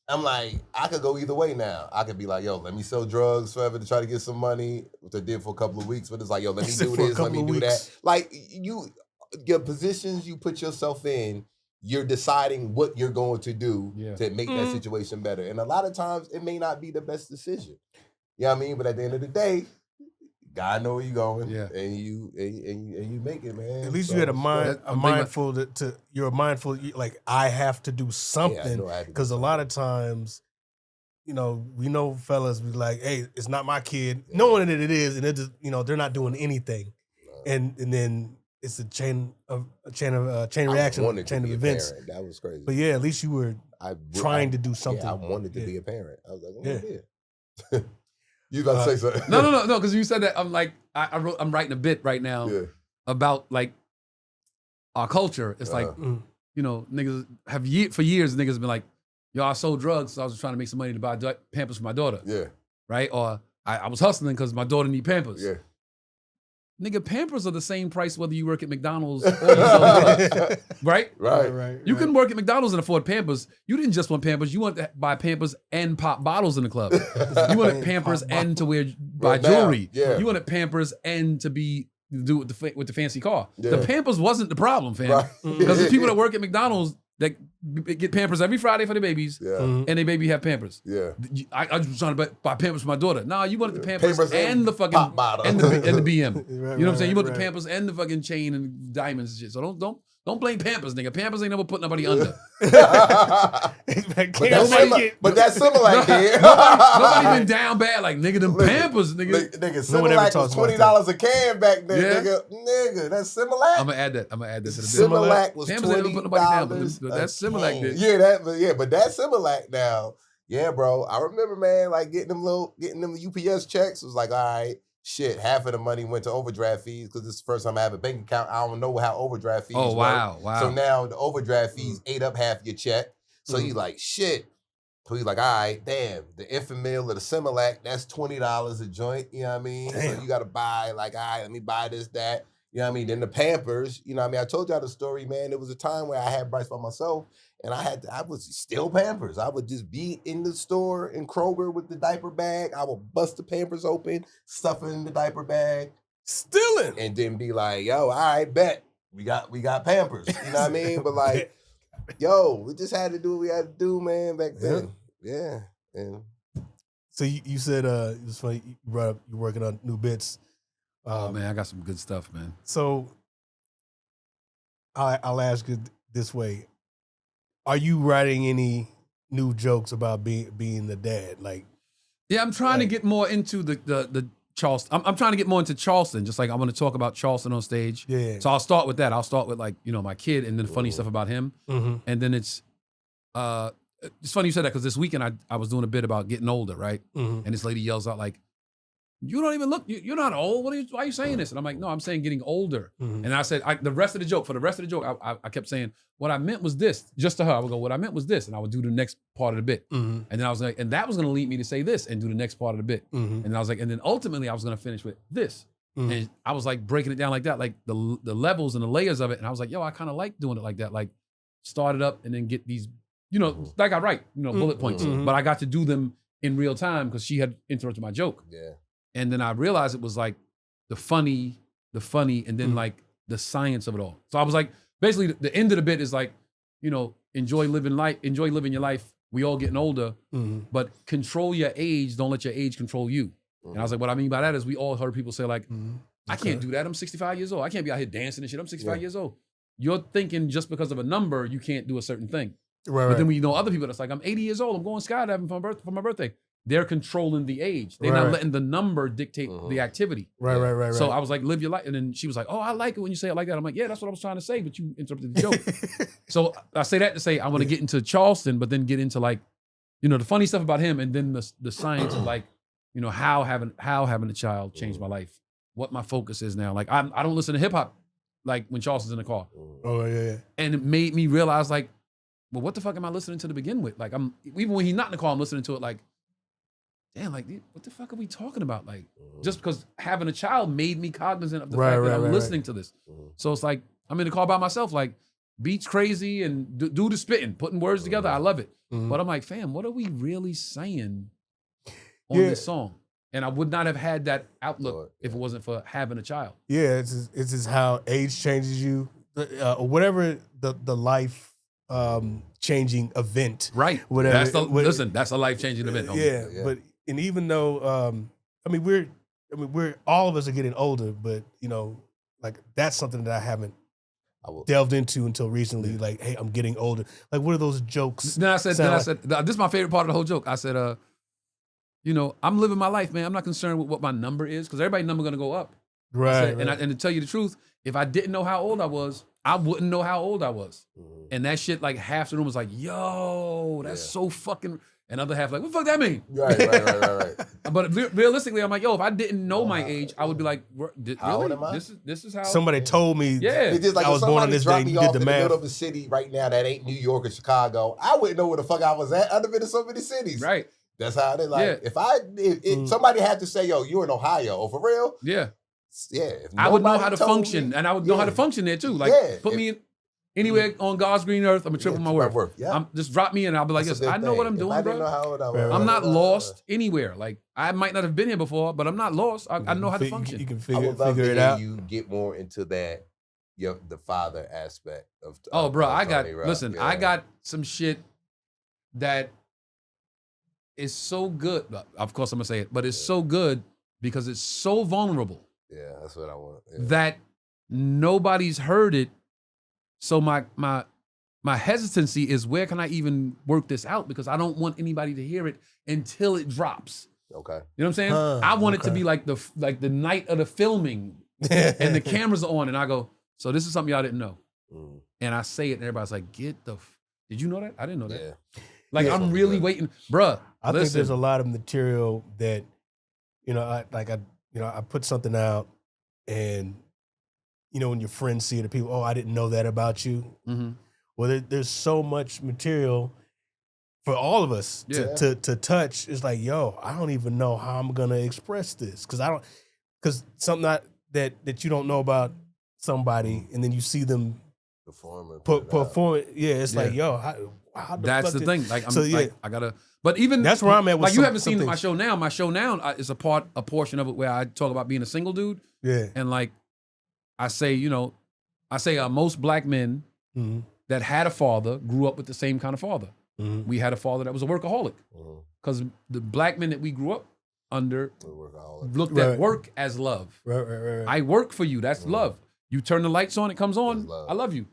I'm like, I could go either way now. I could be like, yo, let me sell drugs forever to try to get some money, which I did for a couple of weeks, but it's like, yo, let me do For a this, let couple me of do weeks. that. Like, your positions you put yourself in, you're deciding what you're going to do to make that situation better. And a lot of times it may not be the best decision. You know what I mean? But at the end of the day, God know where you're going. Yeah. And you make it, man. At least So, you had a I'm mindful you're mindful, like I have to do yeah, I something. know I had to do Because a lot of times, we know fellas be like, hey, it's not my kid, knowing that it is, and it just, they're not doing anything. And then it's a chain reaction, wanted to chain of be a events. parent. That was crazy. But yeah, at least you were trying to do something. Yeah, I wanted to Yeah. be a parent. I was like, Yeah. yeah. You about to say something? No, because you said that. I'm like, I'm writing a bit right now Yeah. about like our culture. It's like, niggas for years, niggas have been like, yo, I sold drugs, so I was trying to make some money to buy Pampers for my daughter, Yeah. right? Or I was hustling because my daughter need Pampers. Yeah. Nigga, Pampers are the same price whether you work at McDonald's or you sell drugs, right? Right. You can work at McDonald's and afford Pampers. You didn't just want Pampers. You want to buy Pampers and pop bottles in the club. You wanted Pampers and to buy Right now, jewelry. yeah. You wanted Pampers and to do it with the fancy car. Yeah. The Pampers wasn't the problem, fam. Right. Because the people that work at McDonald's that get Pampers every Friday for the babies, Yeah. and they baby have Pampers. Yeah. I was trying to buy Pampers for my daughter. Nah, you wanted the Pampers, Pampers and the fucking pop bottle. and the BM. Right, You know what I'm saying? You want right. the Pampers and the fucking chain and diamonds and shit. So don't Don't blame Pampers, nigga. Pampers ain't never put nobody under. But that's Similac, kid. Nobody been down bad like, nigga, them Pampers, nigga. Nigga, Similac was $20 a can back then, Yeah. nigga. That's Similac. I'm gonna add that to the bit. Similac was Pampers ain't never put nobody down, but that's Similac did. Yeah, but that's Similac now. Yeah, bro. I remember, man, like getting them UPS checks. It was like, all right, shit, half of the money went to overdraft fees because this is the first time I have a bank account. I don't know how overdraft fees work. Wow. So now the overdraft fees ate up half your check. So he's like, shit. So he's like, all right, damn, the infant meal or the Similac, that's $20 a joint. You know what I mean? Damn. So you got to buy, like, all right, let me buy this, that. You know what I mean? Then the Pampers, you know what I mean? I told y'all the story, man. There was a time where I had Bryce by myself, and I was still Pampers. I would just be in the store in Kroger with the diaper bag. I would bust the Pampers open, stuff it in the diaper bag. Stealing. And then be like, yo, all right, bet. We got Pampers. You know what I mean? But like, yo, we just had to do what we had to do, man, back then. Yeah. And so you said it was funny, you brought up you're working on new bits. Oh man, I got some good stuff, man. So I'll ask you this way. Are you writing any new jokes about being the dad? Like, yeah, I'm trying to get more into the Charleston. I'm trying to get more into Charleston. Just like I want to talk about Charleston on stage. Yeah. So I'll start with that. I'll start with like, you know, my kid and then funny stuff about him. Mm-hmm. And then it's funny you said that because this weekend I was doing a bit about getting older, right? Mm-hmm. And this lady yells out like, "You don't even look. You're not old. Why are you saying this?" And I'm like, "No, I'm saying getting older." Mm-hmm. And I said the rest of the joke. I kept saying what I meant was this. Just to her, I would go, "What I meant was this," and I would do the next part of the bit. Mm-hmm. And then I was like, and that was going to lead me to say this and do the next part of the bit. Mm-hmm. And I was like, and then ultimately I was going to finish with this. Mm-hmm. And I was like breaking it down like that, like the levels and the layers of it. And I was like, yo, I kind of like doing it like that. Like start it up and then get these, you know, like I write, you know, bullet points. Mm-hmm. But I got to do them in real time because she had interrupted my joke. yeah. And then I realized it was like the funny, and then like the science of it all. So I was like, basically the end of the bit is like, you know, enjoy living your life. We all getting older, but control your age. Don't let your age control you. And I was like, what I mean by that is we all heard people say like, I can't do that. I'm 65 years old. I can't be out here dancing and shit. I'm 65 years old. You're thinking just because of a number, you can't do a certain thing. Right. But then when you know other people that's like, I'm 80 years old. I'm going skydiving for my birthday. They're controlling the age. They're not letting the number dictate the activity. Right. So I was like, live your life. And then she was like, oh, I like it when you say it like that. I'm like, yeah, that's what I was trying to say, but you interrupted the joke. So I say that to say, I want to get into Charleston, but then get into like, you know, the funny stuff about him and then the science of like, you know, how having a child changed my life, what my focus is now. Like, I don't listen to hip hop like when Charleston's in the car. Oh, yeah. And it made me realize like, well, what the fuck am I listening to begin with? Like, even when he's not in the car, I'm listening to it like, damn, like, what the fuck are we talking about? Like, just because having a child made me cognizant of the fact that I'm listening to this. So it's like, I'm in the car by myself, like, beats crazy and do the spitting, putting words together. I love it. But I'm like, fam, what are we really saying on this song? And I would not have had that outlook if it wasn't for having a child. Yeah, it's just how age changes you, or whatever the life changing event. Right. Whatever. Listen, that's a life-changing event. Homie. Yeah, but and even though we're all of us are getting older, but you know, like that's something that I haven't delved into until recently. Like, hey, I'm getting older. Like, what are those jokes? Then I said, this is my favorite part of the whole joke. I said, you know, I'm living my life, man. I'm not concerned with what my number is because everybody's number gonna go up. Right. And to tell you the truth, if I didn't know how old I was, I wouldn't know how old I was. And that shit, like half the room was like, yo, that's so fucking. And other half like, what the fuck that mean? Right. But realistically, I'm like, yo, if I didn't know my age, I would be like, How old really? am I? This is how. Somebody told me. Yeah. It's just like I was born on this day. Me You did off the in math. the middle of a city right now that ain't New York or Chicago. I wouldn't know where the fuck I was at. I've been in so many cities. Right. That's how they like. If somebody had to say, yo, you're in Ohio, or for real, Yeah. if I would know nobody how to told function, me, and I would know how to function there too. Like, put me in anywhere on God's green earth. I'm a triple my worth. Yeah. Just drop me in. I'll be like, That's yes, a good I know what I'm thing. doing, I bro. didn't know how old I was. I'm not lost anywhere. Like, I might not have been here before, but I'm not lost. I know how to function. You can I would love figure to it hear out. you get more into that, the father aspect of. Oh, bro, I got. Tony Rock. Listen, Yeah. I got some shit that is so good. Of course, I'm gonna say it, but it's so good because it's so vulnerable Yeah, that's what I want. Yeah. that nobody's heard it So my hesitancy is where can I even work this out? Because I don't want anybody to hear it until it drops. Okay. You know what I'm saying? I want it to be like the night of the filming and the cameras are on and I go, so this is something y'all didn't know. And I say it and everybody's like, did you know that? I didn't know that. Yeah. Like I'm really waiting. Bruh, I think there's a lot of material that, I put something out and, when your friends see it, the people, I didn't know that about you. Mm-hmm. Well, there's so much material for all of us to touch. It's like, I don't even know how I'm gonna express this because something that you don't know about somebody, and then you see them perform. Yeah, it's like, how that's the thing. Like, I gotta. But even that's where I'm at. With you haven't seen my show now. My show now is a portion of it where I talk about being a single dude. Yeah, and like I say, most black men. Mm-hmm. That had a father, grew up with the same kind of father. Mm-hmm. We had a father that was a workaholic. Because the black men that we grew up under looked at work as love. Right. I work for you, that's love. You turn the lights on, it comes on, I love you.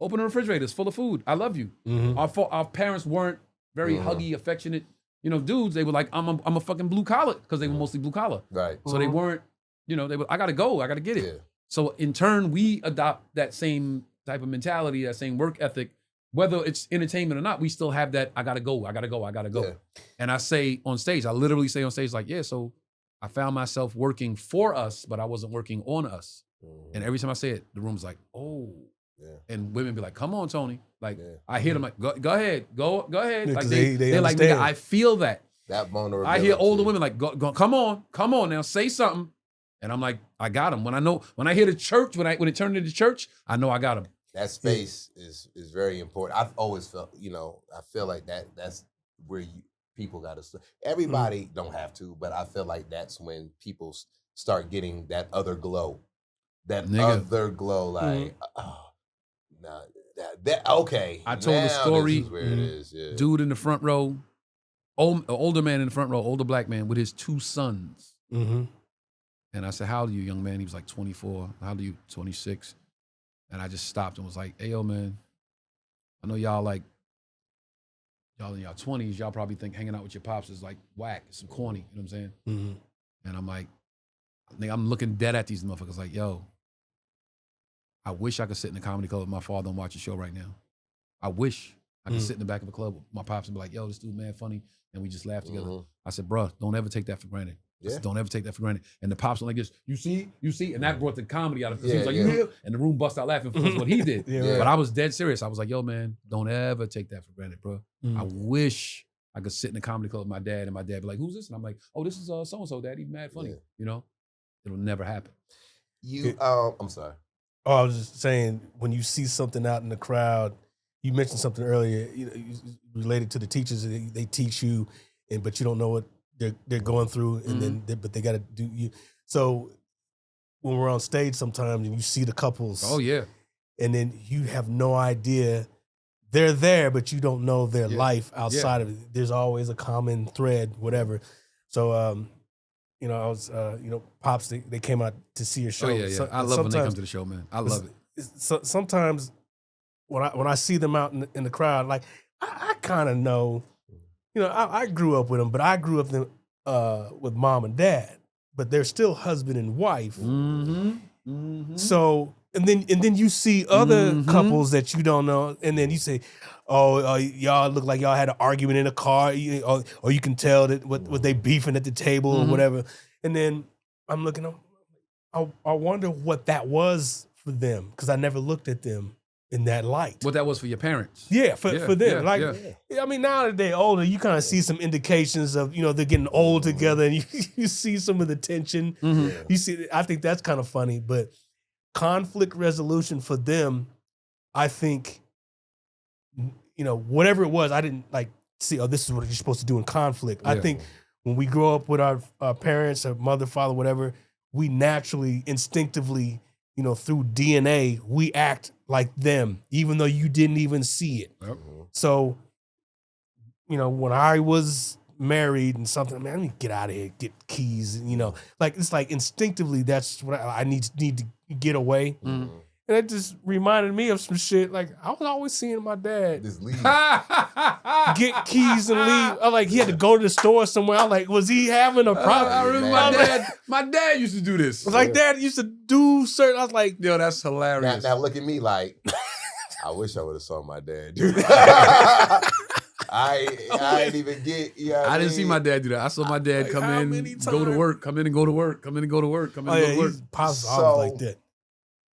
Open the refrigerator, it's full of food, I love you. Our parents weren't very huggy, affectionate, dudes. They were like, I'm a fucking blue collar, because they were mostly blue collar. Right. So they weren't, they were, I gotta go, I gotta get it. Yeah. So in turn, we adopt that same type of mentality, that same work ethic, whether it's entertainment or not, we still have that, I gotta go. Yeah. And I say on stage, I literally say on stage, like, so I found myself working for us, but I wasn't working on us. And every time I say it, the room's like, oh. Yeah. And women be like, come on, Tony. Like, I hear them like, go ahead. Yeah, like they're like, nigga, I feel that. That vulnerability. I hear older women like, go, come on now, say something. And I'm like, I got him. When I hear the church, when it turned into church, I know I got him. That space is very important. I've always felt, I feel like that's where people got to. Everybody don't have to, but I feel like that's when people start getting that other glow. Like, nah, that okay. I told a story. This is where it is. Yeah. Dude in the front row, older man in the front row, older black man with his 2 sons. Mm-hmm. And I said, how old are you, young man? He was like 24. How old are you? 26. And I just stopped and was like, hey, yo, man, I know y'all in y'all 20s, y'all probably think hanging out with your pops is like whack, it's some corny, you know what I'm saying? Mm-hmm. And I'm like, I'm looking dead at these motherfuckers like, yo, I wish I could sit in the comedy club with my father and watch a show right now. I wish I could sit in the back of a club with my pops and be like, yo, this dude, man, funny. And we just laugh together. I said, bro, don't ever take that for granted. Yeah. Don't ever take that for granted. And the pops were like this, you see? And that brought the comedy out of it. He was like, you hear? And the room bust out laughing for what he did. But I was dead serious. I was like, yo, man, don't ever take that for granted, bro. I wish I could sit in the comedy club with my dad and my dad be like, who's this? And I'm like, oh, this is so-and-so, dad. He's mad funny. It'll never happen. I'm sorry. Oh, I was just saying, when you see something out in the crowd, you mentioned something earlier, related to the teachers. They teach you, but you don't know what they're going through, and but they got to do you. So when we're on stage sometimes and you see the couples, and then you have no idea they're there, but you don't know their life outside of it. There's always a common thread, whatever. So I was Pops, they came out to see your show. Oh yeah. So, I love when they come to the show, man. I love it. Sometimes when I see them out in the crowd, like I kind of know. I grew up with them, but I grew up with mom and dad, but they're still husband and wife. So, and then you see other couples that you don't know, and then you say, oh, y'all look like y'all had an argument in a car, or you can tell that what they beefing at the table or whatever. And then I'm looking, I wonder what that was for them, because I never looked at them in that light. What that was for your parents. Yeah, for them. I mean, now that they're older, you kind of see some indications of, they're getting old together, and you see some of the tension. You see, I think that's kind of funny, but conflict resolution for them, I think, whatever it was, I didn't see, this is what you're supposed to do in conflict. I think when we grow up with our parents, our mother, father, whatever, we naturally, instinctively, through DNA, we act like them, even though you didn't even see it. So, when I was married and something, man, let me get out of here, get keys, it's like instinctively, that's what I need to get away. And it just reminded me of some shit. Like, I was always seeing my dad Just leave. get keys and leave. I like, he had to go to the store somewhere. I like, was he having a problem? I remember my dad used to do this. I was like, Dad used to do certain. I was like, Yo, that's hilarious. Now look at me like, I wish I would have saw my dad do that. I didn't even get. Yeah, I didn't see my dad do that. I saw my dad come how in, many go to times? work, come in and go to work, come in and go to work, come in oh and yeah, go to work. he's positive So- like that.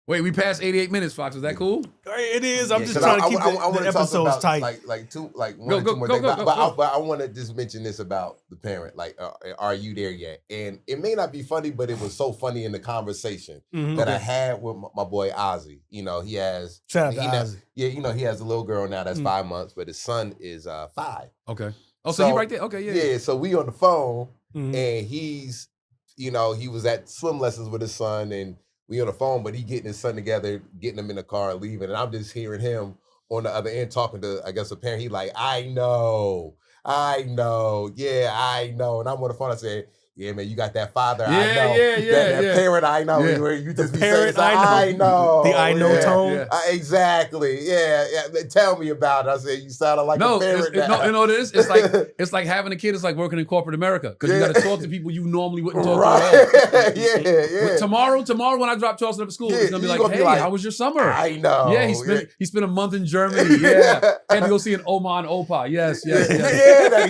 Wait, we passed 88 minutes, Fox. Is that cool? It is. I'm Yeah, just 'cause trying to keep I the wanna talk episodes about, tight. Like one Go, or go, two more go, things. go, But go. I want to just mention this about the parent. Like, are you there yet? And it may not be funny, but it was so funny in the conversation Mhm. that I had with my boy Ozzy. You know, he has. Shout out to he now- Ozzy. Yeah, you know, he has a little girl now that's Mm. 5 months, but his son is 5. Okay. Oh, so he right there? Okay, yeah. Yeah, so we on the phone, Mhm. and he's, you know, he was at swim lessons with his son, and we on the phone, but he getting his son together, getting him in the car and leaving, and I'm just hearing him on the other end talking to, I guess, a parent. He like, I know, yeah, I know, and I'm on the phone. I said, yeah, man, you got that father, I Yeah, know, yeah, that parent, I know, Yeah. where you just be parent, saying, I know. The I know yeah. tone. Yeah. Exactly, yeah. Tell me about it. I said, you sounded like No, a parent. now. you know what it is? It's like having a kid. It's like working in corporate America because you got to talk to people you normally wouldn't talk right. to at all. yeah. Tomorrow when I drop Charleston up at school, Yeah, it's gonna be you like, gonna be hey, like, how was your summer? I know. Yeah, he spent a month in Germany. Yeah, and to go see an Oma and Opa. Yes.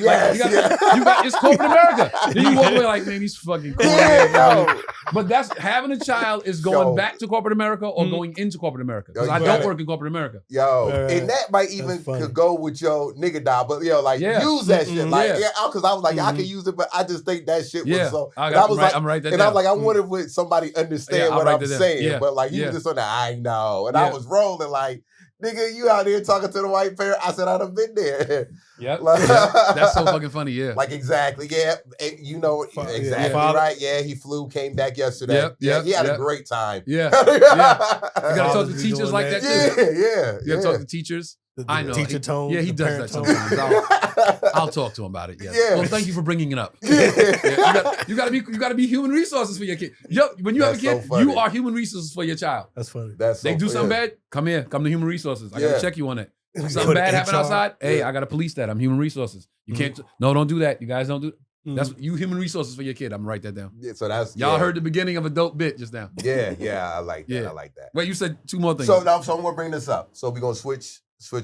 It's corporate America. Then you walk away like, man, he's fucking cool. No. But that's having a child is going Yo. back to corporate America or going into corporate America. Because Yo, I you don't got work in corporate America. Yo, Right. and that might even funny. could go with your nigga doll, but like Yeah. use that shit. Like, Yeah. because I was like, I can use it, but I just think that shit was Yeah, so. I and got- was I'm like, right that and I was down. like, I wonder would somebody understand Yeah, I'll what write I'm that down. saying, Yeah, but like he yeah. was just on that, I know, and Yeah. I was rolling like, nigga, you out there talking to the white parent. I said I'd have been there. Yep. Like- That's so fucking funny. Yeah. Like exactly, yeah. You know exactly Father- right. Yeah, he flew, came back yesterday. Yep, Yeah, yep, he had yep. a great time. Yeah. You gotta talk Fathers to be teachers doing like that. that too. Yeah. You gotta talk to teachers. The I know. teacher tone. Yeah, he the does parent that tone. sometimes. I'll talk to him about it. Yes. Yeah. Well, thank you for bringing it up. Yeah. You gotta be human resources for your kid. Yo, when you have a That's kid, so funny. you are human resources for your child. That's funny. That's They so- do something yeah. bad, come to human resources. I Yeah. gotta check you on it. Something Put bad happen HR. outside. Hey, Yeah. I gotta police that. I'm human resources. You can't. No, don't do that. You guys don't do. Mhm. That's you human resources for your kid. I'm gonna write that down. Yeah, so that's Y'all heard the beginning of a dope bit just now. Yeah, I like that. Yeah. I like that. Wait, you said two more things. So now, I'm gonna bring this up. So we're gonna switch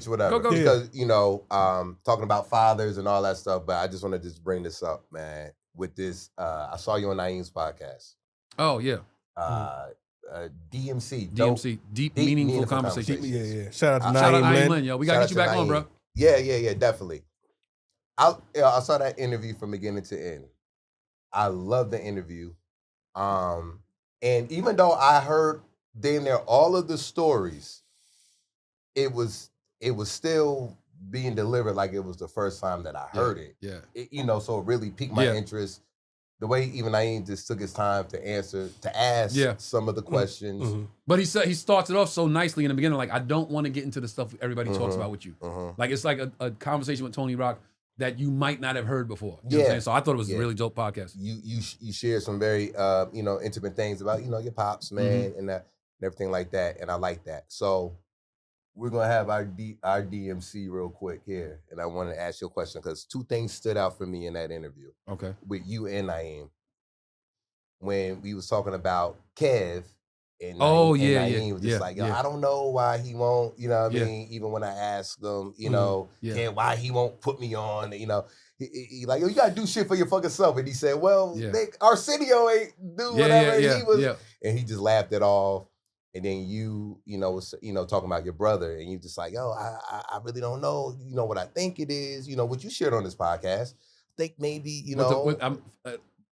whatever. Go. Because talking about fathers and all that stuff, but I just want to just bring this up, man. With this, I saw you on Naeem's podcast. Oh yeah, DMC, DMC, deep meaningful conversation. Conversations. Yeah. Shout out to Shout out Naeem Naeem Lynn. Lynn, yo. We gotta Shout get you out back to on, Naeem. bro. Yeah, definitely. I saw that interview from beginning to end. I love the interview. And even though I heard damn near all of the stories, it was still being delivered like it was the first time that I heard it. Yeah. So it really piqued my Yeah. interest. The way even Naeem just took his time to ask Yeah. some of the questions. Mhm. But he said he starts it off so nicely in the beginning. Like, I don't want to get into the stuff everybody talks Mhm. about with you. Mhm. Like, it's like a conversation with Tony Rock that you might not have heard before. You know what I'm Yeah. saying? So I thought it was a Yeah. really dope podcast. You shared some very intimate things about your pops, man, and everything like that, and I like that. So we're gonna have our DMC real quick here, and I want to ask you a question because two things stood out for me in that interview Okay. with you and Naeem when we was talking about Kev. And Oh, Naeem, yeah, and yeah, Naeem was just yeah, like, yeah. I don't know why he won't, you know what I Yeah. mean? Even when I ask him, Yeah. Kev, why he won't put me on, he like, yo, you gotta do shit for your fucking self. And he said, well, Yeah. Arsenio ain't do Yeah, whatever. yeah, He was, yeah. and he just laughed it off. And then you was talking about your brother, and you just like, yo, I really don't know, what I think it is, what you shared on this podcast. I think maybe,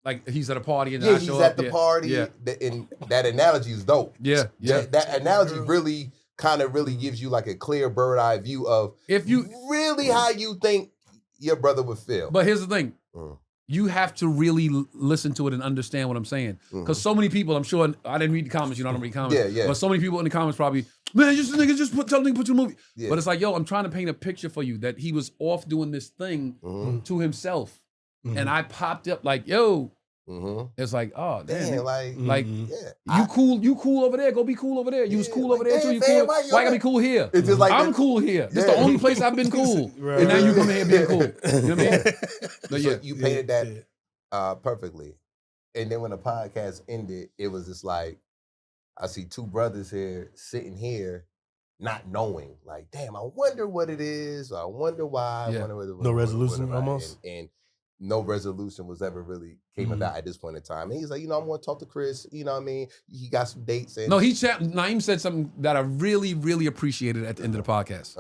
Like he's at a party and yeah, I he's show at up. the party. Yeah. And that analogy is dope. Yeah. That analogy really kind of really gives you like a clear bird eye view of If you, really how you think your brother would feel. but here's the thing. Mm. You have to really listen to it and understand what I'm saying. Because so many people, I'm sure, I didn't read the comments, I don't read comments. Yeah. But so many people in the comments probably, man, just tell the nigga put you in a movie. Yeah. But it's like, yo, I'm trying to paint a picture for you that he was off doing this thing Mhm. to himself. Mhm. And I popped up like, yo, It's like, oh damn, like you cool over there. Go be cool over there. You was cool over there too. You man, cool. Why I gotta be cool here? It's just like I'm cool here. This the only place I've been cool. And now you come here being cool. You know what I mean? But So you painted that perfectly. And then when the podcast ended, it was just like, I see two brothers here sitting here, not knowing, like, damn, I wonder what it is. Or I wonder why. Yeah. I wonder what, No resolution what almost. And no resolution was ever really came about at this point in time. And he's like, I'm going to talk to Chris. You know what I mean? He got some dates. And No, Naeem said something that I really, really appreciated at the end of the podcast.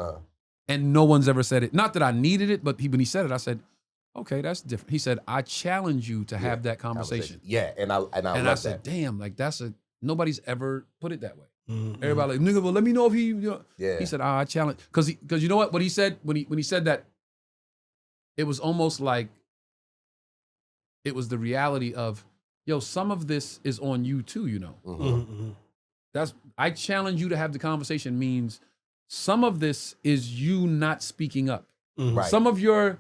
And no one's ever said it. Not that I needed it, but when he said it, I said, okay, that's different. He said, I challenge you to have that conversation. Yeah, and I said, damn, like nobody's ever put it that way. Everybody like, nigga, well, let me know if he, He said, I challenge, because you know what he said when he said that, it was almost like it was the reality of, yo, some of this is on you too, you know. That's I challenge you to have the conversation means some of this is you not speaking up. Right. Some of the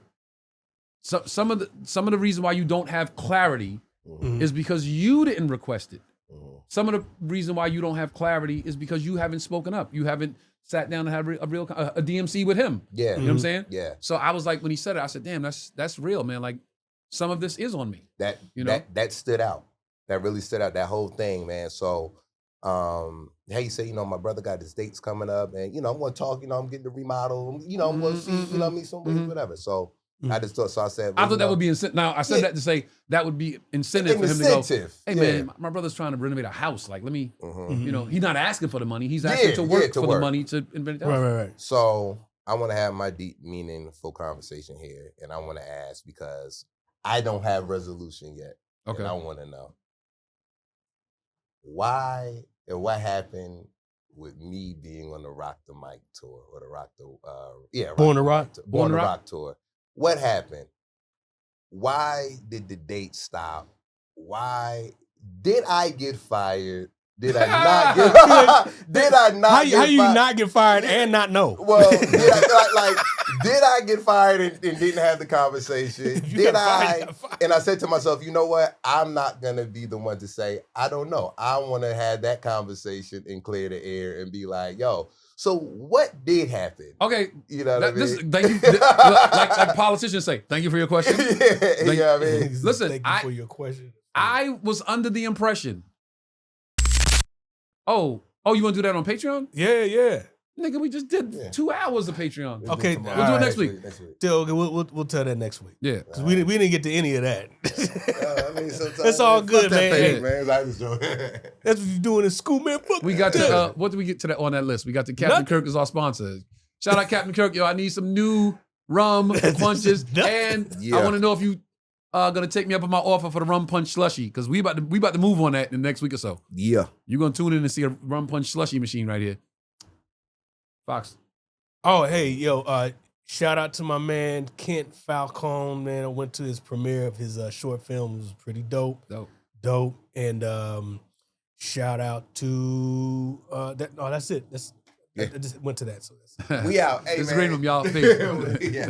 reason why you don't have clarity is because you didn't request it. Some of the reason why you don't have clarity is because you haven't spoken up. You haven't sat down and had a real DMC with him. Yeah. You know what I'm saying? Yeah. So I was like, when he said it, I said, damn, that's real, man. Like some of this is on me. That stood out. That really stood out. That whole thing, man. So hey, you say, my brother got his dates coming up, and I'm gonna talk, I'm getting the remodel, I'm gonna see, some whatever. So I just thought, so I said, I thought that would be incentive. Now I said that to say that would be incentive for him to go, hey man, my brother's trying to renovate a house. Like, let me, he's not asking for the money. He's asking to work for the money to invent the house. Right. So I want to have my deep, meaningful conversation here, and I want to ask because I don't have resolution yet. Okay. And I want to know why and what happened with me being on the Rock the Mic tour or the Rock the Born to Rock tour. What happened? Why did the date stop? Why did I get fired? Did I not get? Did I not? How you not get fired and not know? Well, did I get fired and didn't have the conversation? Did I? And I said to myself, you know what? I'm not gonna be the one to say I don't know. I want to have that conversation and clear the air and be like, yo. So what did happen? Okay, you know what I mean. Thank you. like politicians say, thank you for your question. Yeah, I mean, listen, thank you for your question. I was under the impression. Oh, you want to do that on Patreon? Yeah. Nigga, we just did 2 hours of Patreon. Okay, we'll do it next week. Okay, we'll tell that next week. Yeah, because we didn't get to any of that. I mean, it's all good, man. Page, man. I just That's what you're doing in school, man. We got to what did we get to on that list? We got to Captain Kirk as our sponsor. Shout out Captain Kirk, yo. I need some new rum punches, and I want to know if you gonna take me up on my offer for the rum punch slushy because we about to move on that in the next week or so. Yeah, you're gonna tune in and see a rum punch slushy machine right here. Fox. Oh, hey, yo, shout out to my man, Kent Falcone, man. I went to his premiere of his short film. It was pretty dope. Dope. And shout out to, that's it. I just went to that. So we out. Hey, it's man. a great room, y'all. Yeah.